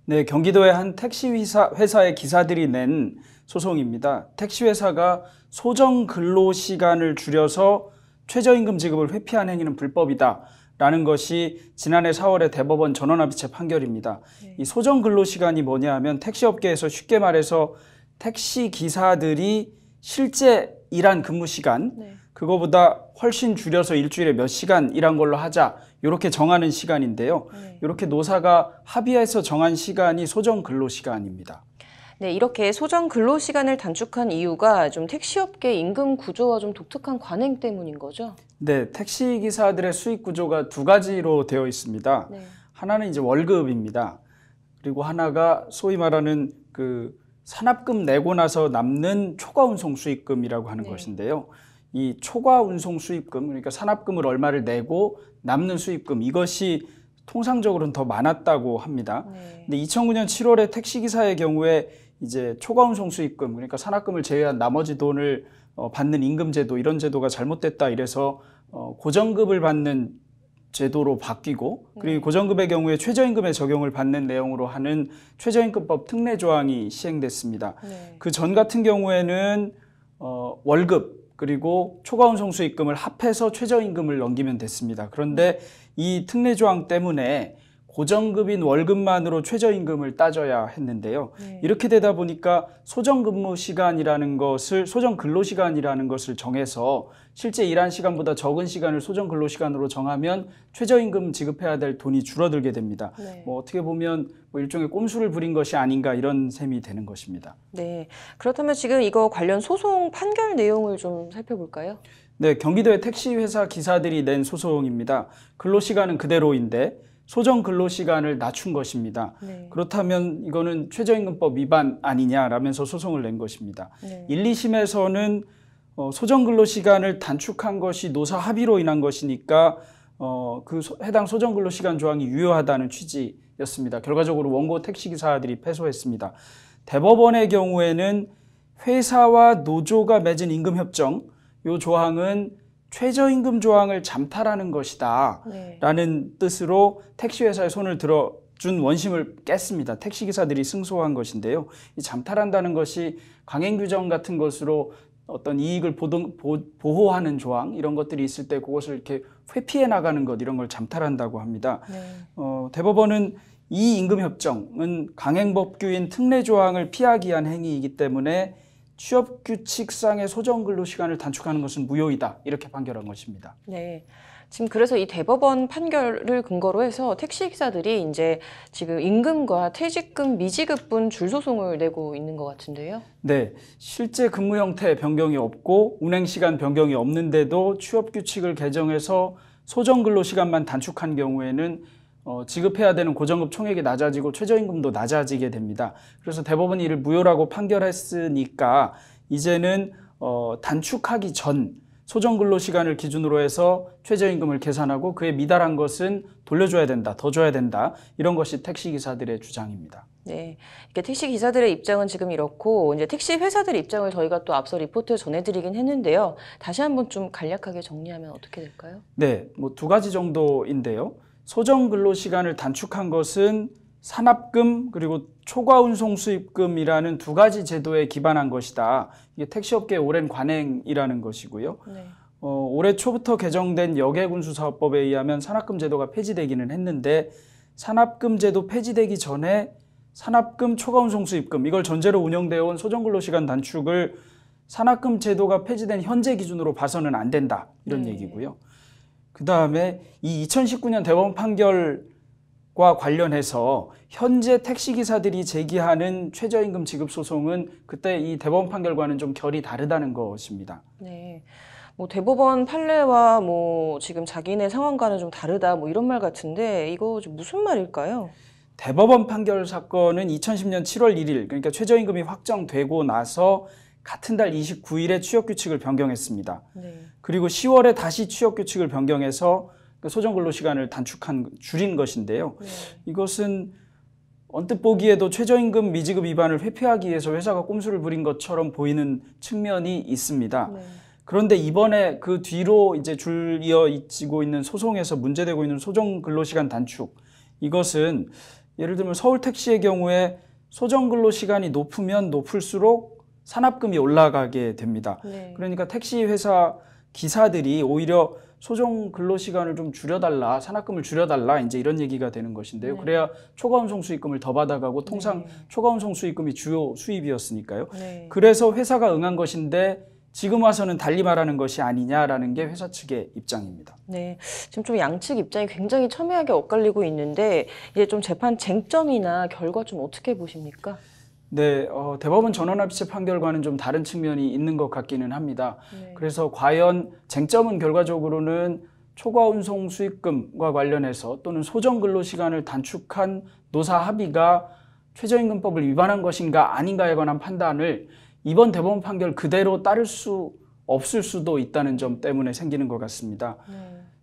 네, 경기도의 한 택시 회사의 기사들이 낸 소송입니다. 택시 회사가 소정 근로 시간을 줄여서 최저임금 지급을 회피한 행위는 불법이다. 라는 것이 지난해 4월에 대법원 전원합의체 판결입니다. 네. 이 소정 근로 시간이 뭐냐 하면 택시업계에서 쉽게 말해서 택시 기사들이 실제 일한 근무 시간, 네. 그거보다 훨씬 줄여서 일주일에 몇 시간 일한 걸로 하자 이렇게 정하는 시간인데요. 네. 이렇게 노사가 합의해서 정한 시간이 소정 근로 시간입니다. 네, 이렇게 소정 근로 시간을 단축한 이유가 좀 택시업계 임금 구조와 좀 독특한 관행 때문인 거죠? 네, 택시 기사들의 수익 구조가 두 가지로 되어 있습니다. 네. 하나는 이제 월급입니다. 그리고 하나가 소위 말하는 그 산업금 내고 나서 남는 초과 운송 수익금이라고 하는 네. 것인데요. 이 초과 운송 수익금, 그러니까 산업금을 얼마를 내고 남는 수익금, 이것이 통상적으로는 더 많았다고 합니다. 네. 근데 2009년 7월에 택시기사의 경우에 이제 초과 운송 수익금, 그러니까 산업금을 제외한 나머지 돈을 받는 임금제도, 이런 제도가 잘못됐다 이래서 고정급을 받는 제도로 바뀌고, 그리고 고정급의 경우에 최저임금의 적용을 받는 내용으로 하는 최저임금법 특례 조항이 시행됐습니다. 네. 그 전 같은 경우에는 월급 그리고 초과 운송 수익금을 합해서 최저임금을 넘기면 됐습니다. 그런데 이 특례 조항 때문에 고정급인 월급만으로 최저임금을 따져야 했는데요. 네. 이렇게 되다 보니까 소정근로시간이라는 것을 소정근로시간이라는 것을 정해서 실제 일한 시간보다 적은 시간을 소정근로시간으로 정하면 최저임금 지급해야 될 돈이 줄어들게 됩니다. 네. 뭐 어떻게 보면 뭐 일종의 꼼수를 부린 것이 아닌가 이런 셈이 되는 것입니다. 네. 그렇다면 지금 이거 관련 소송 판결 내용을 좀 살펴볼까요? 네, 경기도의 택시회사 기사들이 낸 소송입니다. 근로시간은 그대로인데 소정 근로시간을 낮춘 것입니다. 네. 그렇다면 이거는 최저임금법 위반 아니냐라면서 소송을 낸 것입니다. 네. 1, 2심에서는 소정 근로시간을 단축한 것이 노사 합의로 인한 것이니까 해당 소정 근로시간 조항이 유효하다는 취지였습니다. 결과적으로 원고 택시기사들이 패소했습니다. 대법원의 경우에는 회사와 노조가 맺은 임금협정, 이 조항은 최저임금 조항을 잠탈하는 것이다 네. 라는 뜻으로 택시회사에 손을 들어준 원심을 깼습니다. 택시기사들이 승소한 것인데요. 이 잠탈한다는 것이 강행규정 같은 것으로 어떤 이익을 보호하는 조항 이런 것들이 있을 때 그것을 이렇게 회피해 나가는 것 이런 걸 잠탈한다고 합니다. 네. 대법원은 이 임금협정은 강행법규인 특례조항을 피하기 위한 행위이기 때문에 취업규칙상의 소정근로시간을 단축하는 것은 무효이다 이렇게 판결한 것입니다. 네. 지금 그래서 이 대법원 판결을 근거로 해서 택시기사들이 이제 지금 임금과 퇴직금, 미지급분 줄소송을 내고 있는 것 같은데요. 네, 실제 근무 형태 변경이 없고 운행시간 변경이 없는데도 취업규칙을 개정해서 소정근로시간만 단축한 경우에는 지급해야 되는 고정급 총액이 낮아지고 최저임금도 낮아지게 됩니다. 그래서 대법원이 이를 무효라고 판결했으니까 이제는 단축하기 전 소정근로시간을 기준으로 해서 최저임금을 계산하고 그에 미달한 것은 돌려줘야 된다, 더 줘야 된다 이런 것이 택시기사들의 주장입니다. 네, 이렇게 택시 기사들의 입장은 지금 이렇고 이제 택시 회사들 입장을 저희가 또 앞서 리포트에 전해드리긴 했는데요. 다시 한번 좀 간략하게 정리하면 어떻게 될까요? 네, 뭐 두 가지 정도인데요. 소정근로시간을 단축한 것은 산업금 그리고 초과운송수입금이라는 두 가지 제도에 기반한 것이다. 이게 택시업계의 오랜 관행이라는 것이고요. 네. 올해 초부터 개정된 여객운수사업법에 의하면 산업금 제도가 폐지되기는 했는데 산업금 제도 폐지되기 전에 산업금 초과운송수입금 이걸 전제로 운영되어 온 소정근로시간 단축을 산업금 제도가 폐지된 현재 기준으로 봐서는 안 된다. 이런 얘기고요. 그 다음에 이 2019년 대법원 판결과 관련해서 현재 택시기사들이 제기하는 최저임금 지급 소송은 그때 이 대법원 판결과는 좀 결이 다르다는 것입니다. 네. 뭐 대법원 판례와 뭐 지금 자기네 상황과는 좀 다르다 뭐 이런 말 같은데 이거 좀 무슨 말일까요? 대법원 판결 사건은 2010년 7월 1일 그러니까 최저임금이 확정되고 나서 같은 달 29일에 취업규칙을 변경했습니다. 네. 그리고 10월에 다시 취업규칙을 변경해서 소정근로시간을 줄인 것인데요. 네. 이것은 언뜻 보기에도 최저임금 미지급 위반을 회피하기 위해서 회사가 꼼수를 부린 것처럼 보이는 측면이 있습니다. 네. 그런데 이번에 그 뒤로 이제 줄이어 있고 있는 소송에서 문제되고 있는 소정근로시간 단축 이것은 예를 들면 서울택시의 경우에 소정근로시간이 높으면 높을수록 산업금이 올라가게 됩니다. 네. 그러니까 택시 회사 기사들이 오히려 소정 근로시간을 좀 줄여달라, 산업금을 줄여달라 이제 이런 얘기가 되는 것인데요. 네. 그래야 초과운송 수익금을 더 받아가고 통상 네. 초과운송 수익금이 주요 수입이었으니까요. 네. 그래서 회사가 응한 것인데 지금 와서는 달리 말하는 것이 아니냐라는 게 회사 측의 입장입니다. 네, 지금 좀 양측 입장이 굉장히 첨예하게 엇갈리고 있는데 이제 좀 재판 쟁점이나 결과 좀 어떻게 보십니까? 네, 대법원 전원합의체 판결과는 좀 다른 측면이 있는 것 같기는 합니다. 네. 그래서 과연 쟁점은 결과적으로는 초과운송 수익금과 관련해서 또는 소정근로시간을 단축한 노사 합의가 최저임금법을 위반한 것인가 아닌가에 관한 판단을 이번 대법원 판결 그대로 따를 수 없을 수도 있다는 점 때문에 생기는 것 같습니다.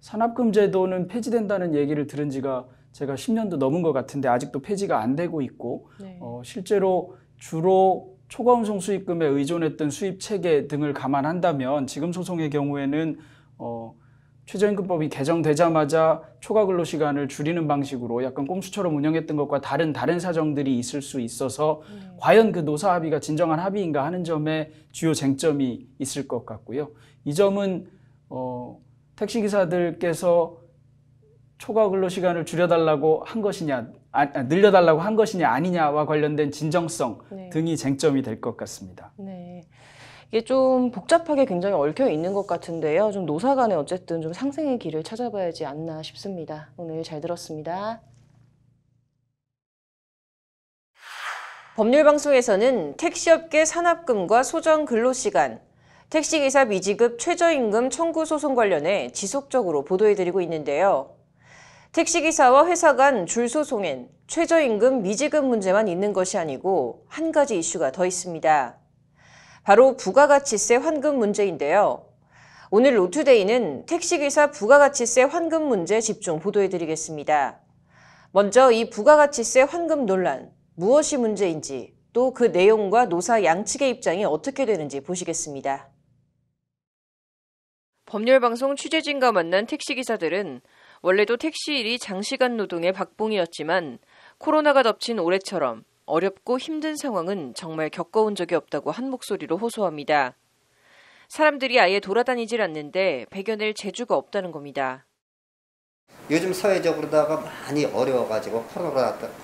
산업금 제도는 폐지된다는 얘기를 들은 지가 제가 10년도 넘은 것 같은데 아직도 폐지가 안 되고 있고 네. 실제로 주로 초과운송 수익금에 의존했던 수입 체계 등을 감안한다면 지금 소송의 경우에는 최저임금법이 개정되자마자 초과근로시간을 줄이는 방식으로 약간 꼼수처럼 운영했던 것과 다른 사정들이 있을 수 있어서 과연 그 노사 합의가 진정한 합의인가 하는 점에 주요 쟁점이 있을 것 같고요. 이 점은 택시기사들께서 초과 근로 시간을 줄여달라고 한 것이냐, 늘려달라고 한 것이냐 아니냐와 관련된 진정성 네. 등이 쟁점이 될 것 같습니다. 네. 이게 좀 복잡하게 굉장히 얽혀 있는 것 같은데요. 좀 노사 간에 어쨌든 좀 상생의 길을 찾아봐야지 않나 싶습니다. 오늘 잘 들었습니다. 법률방송에서는 택시업계 산업금과 소정 근로시간, 택시기사 미지급 최저임금 청구 소송 관련해 지속적으로 보도해드리고 있는데요. 택시기사와 회사 간 줄소송엔 최저임금 미지급 문제만 있는 것이 아니고 한 가지 이슈가 더 있습니다. 바로 부가가치세 환급 문제인데요. 오늘 로투데이는 택시기사 부가가치세 환급 문제 집중 보도해드리겠습니다. 먼저 이 부가가치세 환급 논란, 무엇이 문제인지, 또 그 내용과 노사 양측의 입장이 어떻게 되는지 보시겠습니다. 법률방송 취재진과 만난 택시기사들은 원래도 택시일이 장시간 노동의 박봉이었지만 코로나가 덮친 올해처럼 어렵고 힘든 상황은 정말 겪어온 적이 없다고 한 목소리로 호소합니다. 사람들이 아예 돌아다니질 않는데 배겨낼 재주가 없다는 겁니다. 요즘 사회적으로다가 많이 어려워가지고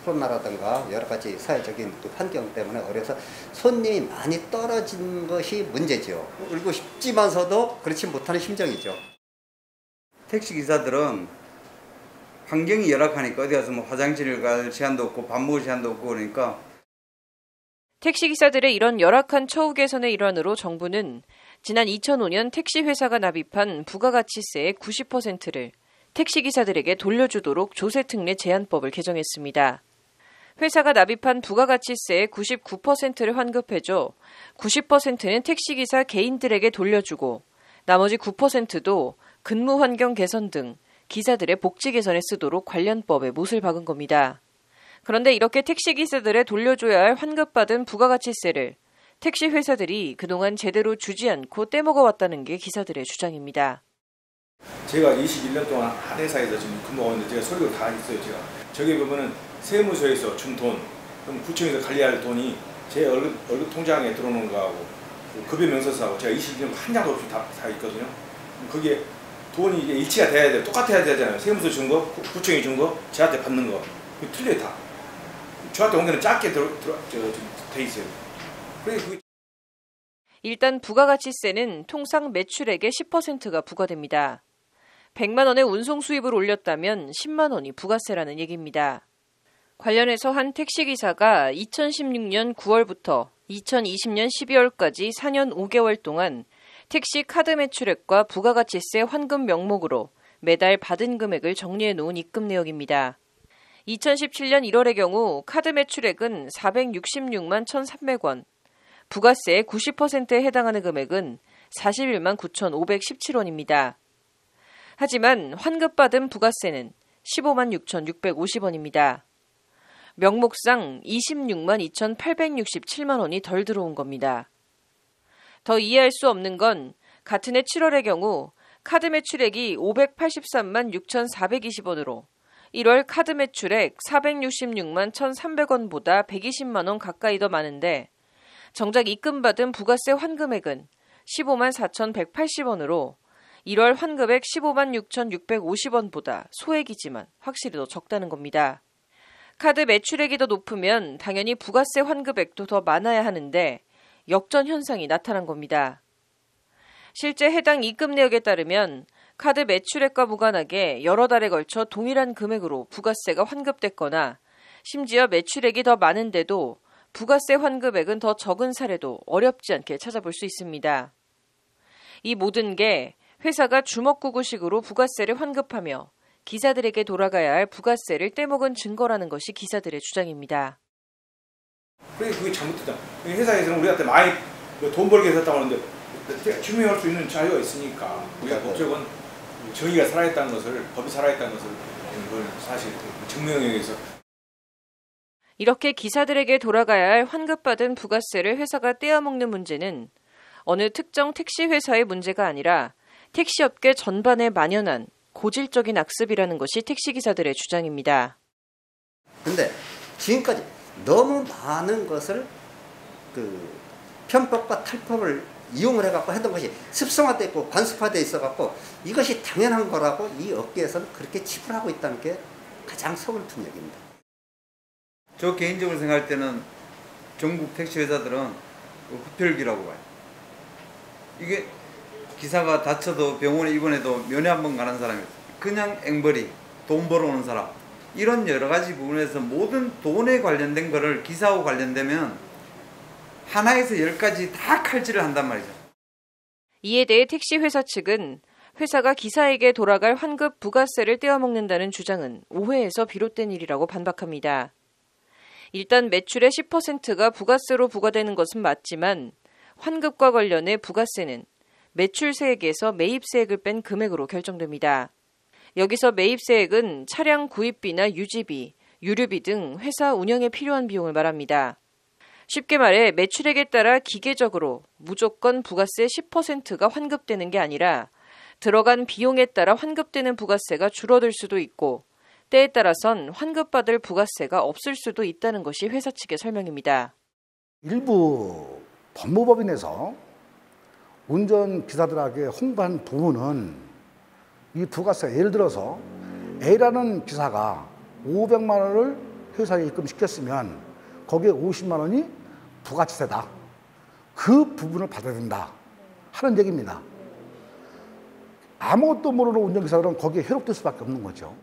코로나라든가 여러 가지 사회적인 환경 때문에 어려서 손님이 많이 떨어진 것이 문제죠. 울고 싶지만서도 그렇지 못하는 심정이죠. 택시기사들은 환경이 열악하니까 어디 가서 뭐 화장실을 갈 시간도 없고 밥 먹을 시간도 없고 그러니까. 택시기사들의 이런 열악한 처우 개선의 일환으로 정부는 지난 2005년 택시회사가 납입한 부가가치세의 90%를 택시기사들에게 돌려주도록 조세특례 제한법을 개정했습니다. 회사가 납입한 부가가치세의 99%를 환급해줘 90%는 택시기사 개인들에게 돌려주고 나머지 9%도 근무 환경 개선 등 기사들의 복지 개선에 쓰도록 관련법에 못을 박은 겁니다. 그런데 이렇게 택시기사들에 돌려줘야 할 환급받은 부가가치세를 택시회사들이 그동안 제대로 주지 않고 떼먹어왔다는 게 기사들의 주장입니다. 제가 21년 동안 한 회사에서 지금 근무하고 있는데 제가 서류가 다 있어요. 제가 저기 보면은 세무서에서 준 돈, 그럼 구청에서 관리할 돈이 제 월급 통장에 들어오는 거하고 급여 명세서하고 제가 21년 한 장도 없이 다 있거든요. 그게 돈이 이게 일치가 돼야 돼요. 똑같아야 되잖아요. 세무서 준 거, 구청이 준 거, 저한테 받는 거. 틀려요 다. 저한테 온 거는 작게 돼 있어요. 일단 부가가치세는 통상 매출액의 10%가 부과됩니다. 100만 원의 운송 수입을 올렸다면 10만 원이 부가세라는 얘기입니다. 관련해서 한 택시기사가 2016년 9월부터 2020년 12월까지 4년 5개월 동안 택시 카드 매출액과 부가가치세 환급 명목으로 매달 받은 금액을 정리해 놓은 입금 내역입니다. 2017년 1월의 경우 카드 매출액은 466만 1,300원, 부가세의 90%에 해당하는 금액은 41만 9,517원입니다. 하지만 환급받은 부가세는 15만 6,650원입니다. 명목상 26만 2,867만 원이 덜 들어온 겁니다. 더 이해할 수 없는 건 같은 해 7월의 경우 카드 매출액이 583만 6,420원으로 1월 카드 매출액 466만 1,300원보다 120만 원 가까이 더 많은데 정작 입금받은 부가세 환금액은 15만 4,180원으로 1월 환급액 15만 6,650원보다 소액이지만 확실히 더 적다는 겁니다. 카드 매출액이 더 높으면 당연히 부가세 환급액도 더 많아야 하는데 역전 현상이 나타난 겁니다. 실제 해당 입금 내역에 따르면 카드 매출액과 무관하게 여러 달에 걸쳐 동일한 금액으로 부가세가 환급됐거나 심지어 매출액이 더 많은데도 부가세 환급액은 더 적은 사례도 어렵지 않게 찾아볼 수 있습니다. 이 모든 게 회사가 주먹구구식으로 부가세를 환급하며 기사들에게 돌아가야 할 부가세를 떼먹은 증거라는 것이 기사들의 주장입니다. 그게 잘못됐다. 회사에서는 우리한테 많이 돈 벌게 해줬다고 하는데 증명할 수 있는 자유가 있으니까 우리가 법적은 정의가 살아있다는 것을, 법이 살아있다는 것을 그걸 사실 증명에 의해서 이렇게 기사들에게 돌아가야 할 환급받은 부가세를 회사가 떼어먹는 문제는 어느 특정 택시 회사의 문제가 아니라 택시업계 전반에 만연한 고질적인 악습이라는 것이 택시기사들의 주장입니다. 근데 지금까지 너무 많은 것을 편법과 탈법을 이용을 해갖고 했던 것이 습성화돼 있고 관습화돼 있어갖고 이것이 당연한 거라고 이 업계에서는 그렇게 치부하고 있다는 게 가장 서글픈 얘기입니다. 저 개인적으로 생각할 때는 전국 택시 회사들은 흡혈귀라고 봐요. 이게 기사가 다쳐도 병원에 입원해도 면회 한번 가는 사람이 그냥 앵벌이 돈 벌어오는 사람, 이런 여러 가지 부분에서 모든 돈에 관련된 거를 기사하고 관련되면 하나에서 10가지 다 칼질을 한단 말이죠. 이에 대해 택시 회사 측은 회사가 기사에게 돌아갈 환급 부가세를 떼어먹는다는 주장은 오해에서 비롯된 일이라고 반박합니다. 일단 매출의 10%가 부가세로 부과되는 것은 맞지만 환급과 관련해 부가세는 매출세액에서 매입세액을 뺀 금액으로 결정됩니다. 여기서 매입세액은 차량 구입비나 유지비, 유류비 등 회사 운영에 필요한 비용을 말합니다. 쉽게 말해 매출액에 따라 기계적으로 무조건 부가세 10%가 환급되는 게 아니라 들어간 비용에 따라 환급되는 부가세가 줄어들 수도 있고 때에 따라선 환급받을 부가세가 없을 수도 있다는 것이 회사 측의 설명입니다. 일부 법무법인에서 운전기사들에게 홍보한 부분은 이 부가세, 예를 들어서 A라는 기사가 500만 원을 회사에 입금시켰으면 거기에 50만 원이 부가세다. 그 부분을 받아야 된다 하는 얘기입니다. 아무것도 모르는 운전기사들은 거기에 회록될 수밖에 없는 거죠.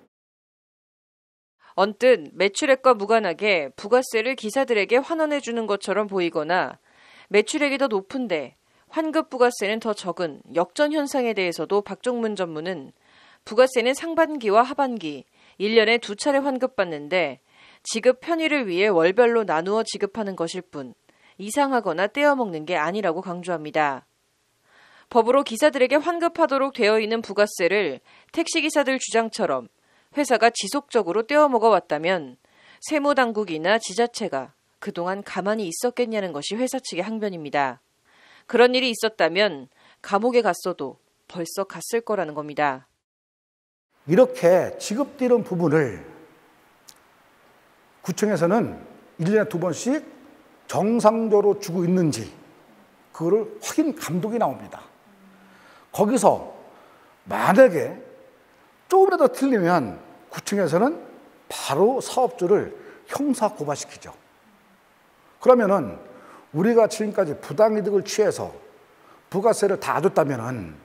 언뜻 매출액과 무관하게 부가세를 기사들에게 환원해 주는 것처럼 보이거나 매출액이 더 높은데 환급 부가세는 더 적은 역전 현상에 대해서도 박종문 전무는 부가세는 상반기와 하반기 1년에 2차례 환급받는데 지급 편의를 위해 월별로 나누어 지급하는 것일 뿐 이상하거나 떼어먹는 게 아니라고 강조합니다. 법으로 기사들에게 환급하도록 되어 있는 부가세를 택시기사들 주장처럼 회사가 지속적으로 떼어먹어 왔다면 세무당국이나 지자체가 그동안 가만히 있었겠냐는 것이 회사 측의 항변입니다. 그런 일이 있었다면 감옥에 갔어도 벌써 갔을 거라는 겁니다. 이렇게 지급되는 부분을 구청에서는 1년에 2번씩 정상적으로 주고 있는지 그거를 확인 감독이 나옵니다. 거기서 만약에 조금이라도 틀리면 구청에서는 바로 사업주를 형사 고발시키죠. 그러면은 우리가 지금까지 부당이득을 취해서 부가세를 다 줬다면은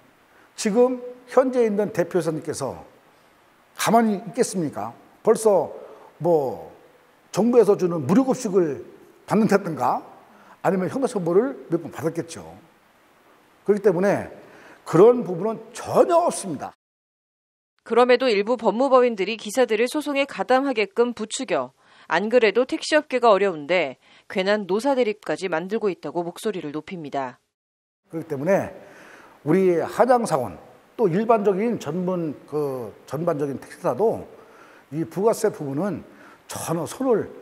지금 현재 있는 대표이사님께서 가만히 있겠습니까? 벌써 뭐 정부에서 주는 무료급식을 받는다든가 아니면 형사처벌을 몇 번 받았겠죠. 그렇기 때문에 그런 부분은 전혀 없습니다. 그럼에도 일부 법무법인들이 기사들을 소송에 가담하게끔 부추겨 안 그래도 택시업계가 어려운데 괜한 노사대립까지 만들고 있다고 목소리를 높입니다. 그렇기 때문에 우리 한양사원 또 일반적인 전반적인 택시사도 이 부가세 부분은 전혀 손을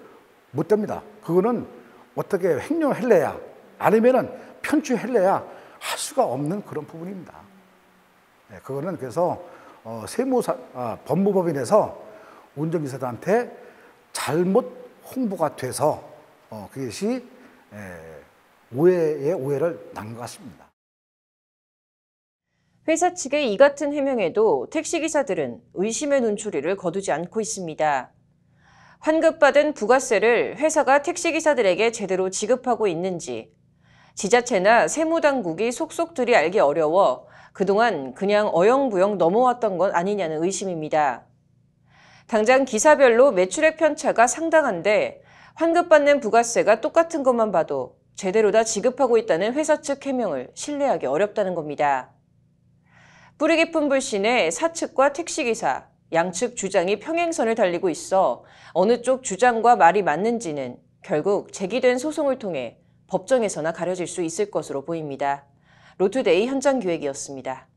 못 댑니다. 그거는 어떻게 횡령할래야 아니면은 편취할래야 할 수가 없는 그런 부분입니다. 네, 그거는 그래서 법무법인에서 운전기사들한테 잘못 홍보가 돼서 그것이 오해를 낳은 것 같습니다. 회사 측의 이 같은 해명에도 택시기사들은 의심의 눈초리를 거두지 않고 있습니다. 환급받은 부가세를 회사가 택시기사들에게 제대로 지급하고 있는지 지자체나 세무당국이 속속들이 알기 어려워 그동안 그냥 어영부영 넘어왔던 건 아니냐는 의심입니다. 당장 기사별로 매출액 편차가 상당한데 환급받는 부가세가 똑같은 것만 봐도 제대로 다 지급하고 있다는 회사 측 해명을 신뢰하기 어렵다는 겁니다. 뿌리 깊은 불신에 사측과 택시기사, 양측 주장이 평행선을 달리고 있어 어느 쪽 주장과 말이 맞는지는 결국 제기된 소송을 통해 법정에서나 가려질 수 있을 것으로 보입니다. 로투데이 현장기획이었습니다.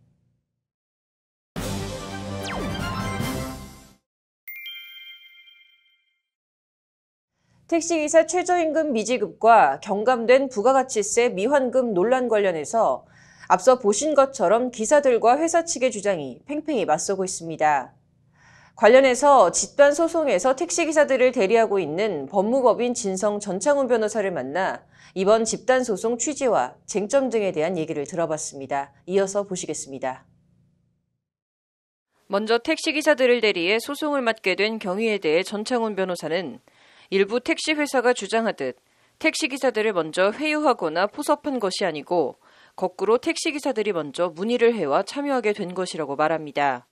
택시기사 최저임금 미지급과 경감된 부가가치세 미환급 논란 관련해서 앞서 보신 것처럼 기사들과 회사 측의 주장이 팽팽히 맞서고 있습니다. 관련해서 집단 소송에서 택시기사들을 대리하고 있는 법무법인 진성 전창훈 변호사를 만나 이번 집단 소송 취지와 쟁점 등에 대한 얘기를 들어봤습니다. 이어서 보시겠습니다. 먼저 택시기사들을 대리해 소송을 맡게 된 경위에 대해 전창훈 변호사는 일부 택시회사가 주장하듯 택시기사들을 먼저 회유하거나 포섭한 것이 아니고 거꾸로 택시기사들이 먼저 문의를 해와 참여하게 된 것이라고 말합니다.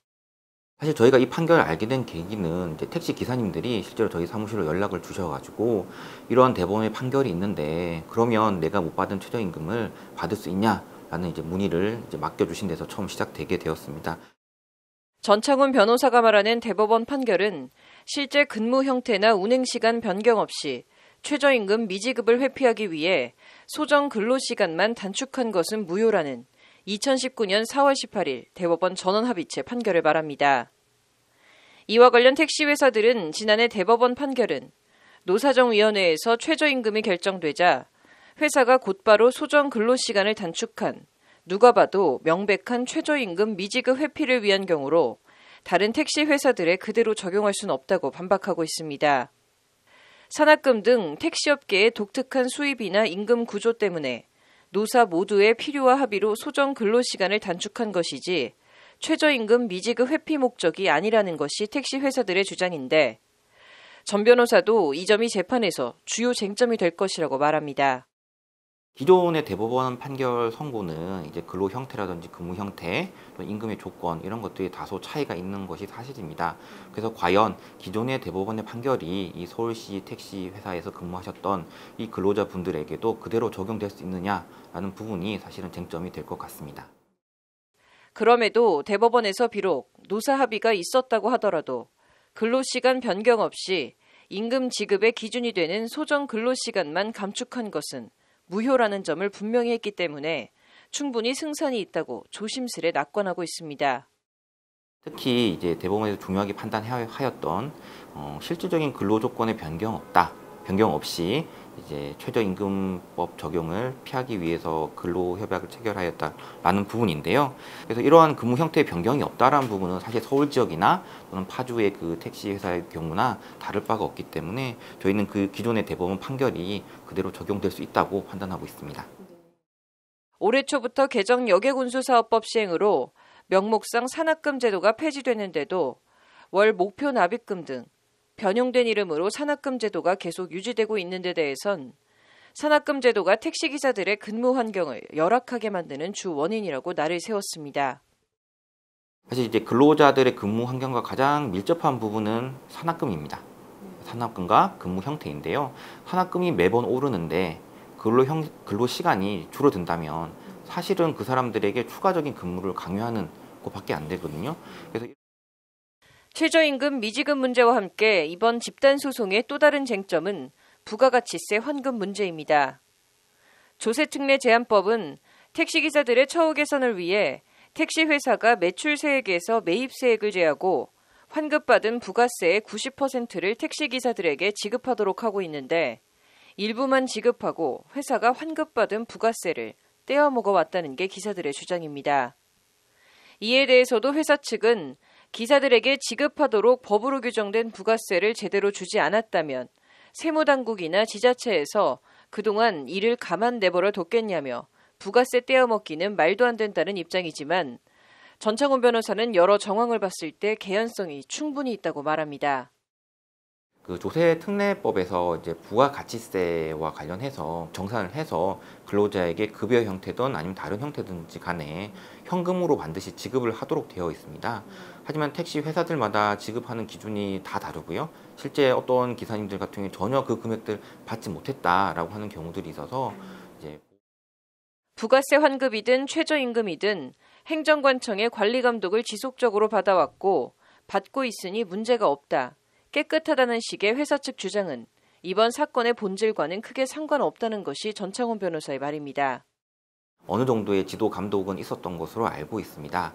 사실 저희가 이 판결을 알게 된 계기는 이제 택시 기사님들이 실제로 저희 사무실로 연락을 주셔가지고 이러한 대법원의 판결이 있는데 그러면 내가 못 받은 최저임금을 받을 수 있냐라는 이제 문의를 이제 맡겨주신 데서 처음 시작되게 되었습니다. 전창훈 변호사가 말하는 대법원 판결은 실제 근무 형태나 운행 시간 변경 없이 최저임금 미지급을 회피하기 위해 소정 근로시간만 단축한 것은 무효라는 2019년 4월 18일 대법원 전원합의체 판결을 말합니다. 이와 관련 택시회사들은 지난해 대법원 판결은 노사정위원회에서 최저임금이 결정되자 회사가 곧바로 소정 근로시간을 단축한 누가 봐도 명백한 최저임금 미지급 회피를 위한 경우로 다른 택시회사들에 그대로 적용할 수는 없다고 반박하고 있습니다. 산학금 등 택시업계의 독특한 수입이나 임금 구조 때문에 노사 모두의 필요와 합의로 소정 근로시간을 단축한 것이지 최저임금 미지급 회피 목적이 아니라는 것이 택시회사들의 주장인데 전 변호사도 이 점이 재판에서 주요 쟁점이 될 것이라고 말합니다. 기존의 대법원 판결 선고는 이제 근로 형태라든지 근무 형태, 또 임금의 조건 이런 것들이 다소 차이가 있는 것이 사실입니다. 그래서 과연 기존의 대법원의 판결이 이 서울시 택시 회사에서 근무하셨던 이 근로자분들에게도 그대로 적용될 수 있느냐라는 부분이 사실은 쟁점이 될 것 같습니다. 그럼에도 대법원에서 비록 노사 합의가 있었다고 하더라도 근로시간 변경 없이 임금 지급의 기준이 되는 소정 근로시간만 감축한 것은 무효라는 점을 분명히 했기 때문에 충분히 승산이 있다고 조심스레 낙관하고 있습니다. 특히 이제 대법원에서 중요하게 판단하였던 실질적인 근로 조건의 변경 없이 이제 최저임금법 적용을 피하기 위해서 근로협약을 체결하였다라는 부분인데요. 그래서 이러한 근무 형태의 변경이 없다라는 부분은 사실 서울 지역이나 또는 파주의 그 택시 회사의 경우나 다를 바가 없기 때문에 저희는 그 기존의 대법원 판결이 그대로 적용될 수 있다고 판단하고 있습니다. 올해 초부터 개정 여객운수사업법 시행으로 명목상 산학금 제도가 폐지되는데도 월 목표 납입금 등 변형된 이름으로 산학금 제도가 계속 유지되고 있는 데 대해선 산학금 제도가 택시기사들의 근무 환경을 열악하게 만드는 주 원인이라고 날을 세웠습니다. 사실 이제 근로자들의 근무 환경과 가장 밀접한 부분은 산학금입니다. 산학금과 근무 형태인데요. 산학금이 매번 오르는데 근로 시간이 줄어든다면 사실은 그 사람들에게 추가적인 근무를 강요하는 것밖에 안 되거든요. 그래서 최저임금 미지급 문제와 함께 이번 집단소송의 또 다른 쟁점은 부가가치세 환급 문제입니다. 조세특례 제한법은 택시기사들의 처우 개선을 위해 택시회사가 매출세액에서 매입세액을 제하고 환급받은 부가세의 90%를 택시기사들에게 지급하도록 하고 있는데 일부만 지급하고 회사가 환급받은 부가세를 떼어먹어 왔다는 게 기사들의 주장입니다. 이에 대해서도 회사 측은 기사들에게 지급하도록 법으로 규정된 부가세를 제대로 주지 않았다면 세무당국이나 지자체에서 그동안 이를 가만 내버려 뒀겠냐며 부가세 떼어먹기는 말도 안 된다는 입장이지만 전창훈 변호사는 여러 정황을 봤을 때 개연성이 충분히 있다고 말합니다. 그 조세특례법에서 이제 부가가치세와 관련해서 정산을 해서 근로자에게 급여 형태든 아니면 다른 형태든지 간에 현금으로 반드시 지급을 하도록 되어 있습니다. 하지만 택시 회사들마다 지급하는 기준이 다 다르고요. 실제 어떤 기사님들 같은 경우에 전혀 그 금액들 받지 못했다라고 하는 경우들이 있어서 이제 부가세 환급이든 최저임금이든 행정관청의 관리 감독을 지속적으로 받아왔고 받고 있으니 문제가 없다. 깨끗하다는 식의 회사 측 주장은 이번 사건의 본질과는 크게 상관없다는 것이 전창훈 변호사의 말입니다. 어느 정도의 지도 감독은 있었던 것으로 알고 있습니다.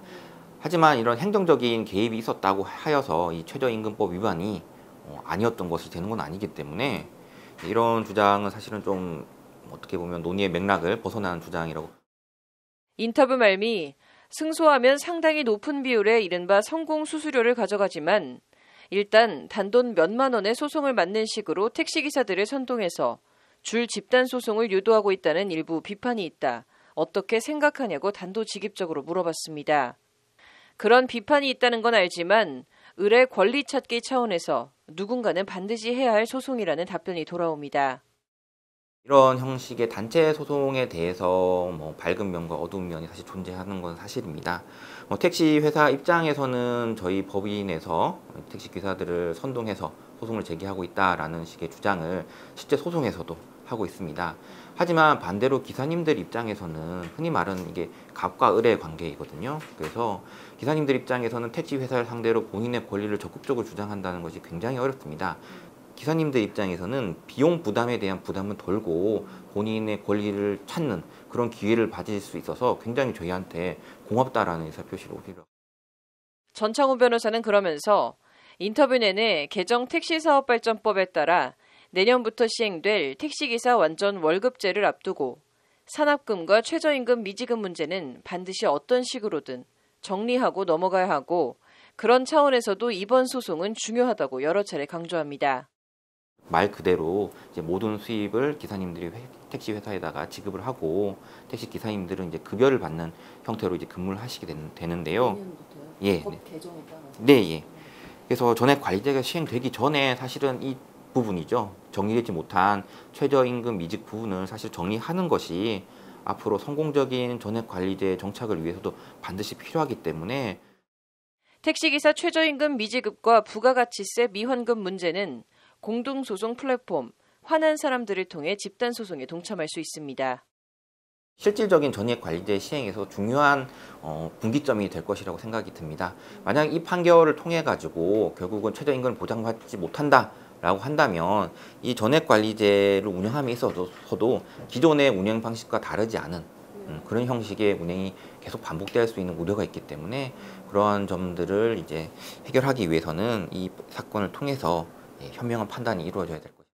하지만 이런 행정적인 개입이 있었다고 하여서 이 최저임금법 위반이 아니었던 것이 되는 건 아니기 때문에 이런 주장은 사실은 좀 어떻게 보면 논의의 맥락을 벗어나는 주장이라고. 인터뷰 말미 승소하면 상당히 높은 비율의 이른바 성공 수수료를 가져가지만 일단 단돈 몇만 원의 소송을 맞는 식으로 택시기사들을 선동해서 줄 집단 소송을 유도하고 있다는 일부 비판이 있다. 어떻게 생각하냐고 단도직입적으로 물어봤습니다. 그런 비판이 있다는 건 알지만 을의 권리 찾기 차원에서 누군가는 반드시 해야 할 소송이라는 답변이 돌아옵니다. 이런 형식의 단체 소송에 대해서 밝은 면과 어두운 면이 사실 존재하는 건 사실입니다. 택시 회사 입장에서는 저희 법인에서 택시 기사들을 선동해서 소송을 제기하고 있다라는 식의 주장을 실제 소송에서도 하고 있습니다. 하지만 반대로 기사님들 입장에서는 흔히 말하는 이게 갑과 을의 관계이거든요. 그래서 기사님들 입장에서는 택시 회사를 상대로 본인의 권리를 적극적으로 주장한다는 것이 굉장히 어렵습니다. 기사님들 입장에서는 비용 부담에 대한 부담은 덜고 본인의 권리를 찾는 그런 기회를 받을 수 있어서 굉장히 저희한테 고맙다라는 의사표시를 올리려. 전창훈 변호사는 그러면서 인터뷰 내내 개정 택시사업발전법에 따라 내년부터 시행될 택시기사 완전 월급제를 앞두고 산업금과 최저임금 미지급 문제는 반드시 어떤 식으로든 정리하고 넘어가야 하고 그런 차원에서도 이번 소송은 중요하다고 여러 차례 강조합니다. 말 그대로 이제 모든 수입을 기사님들이 택시 회사에다가 지급을 하고 택시 기사님들은 이제 급여를 받는 형태로 이제 근무를 하시게 되는데요. 내년부터요? 예. 법 개정에 따라서. 네, 예. 그래서 전액 관리제가 시행되기 전에 사실은 이 부분이죠. 정리되지 못한 최저임금 미직 부분을 사실 정리하는 것이 앞으로 성공적인 전액 관리제 정착을 위해서도 반드시 필요하기 때문에 택시기사 최저임금 미지급과 부가가치세 미환급 문제는 공동소송 플랫폼 화난 사람들을 통해 집단소송에 동참할 수 있습니다. 실질적인 전액 관리제 시행에서 중요한 분기점이 될 것이라고 생각이 듭니다. 만약 이 판결을 통해 가지고 결국은 최저임금을 보장받지 못한다라고 한다면 이 전액 관리제를 운영함에 있어서도 기존의 운영 방식과 다르지 않은 그런 형식의 운행이 계속 반복될 수 있는 우려가 있기 때문에 그러한 점들을 이제 해결하기 위해서는 이 사건을 통해서 현명한 판단이 이루어져야 될 것입니다.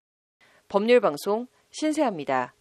법률방송 신세아입니다.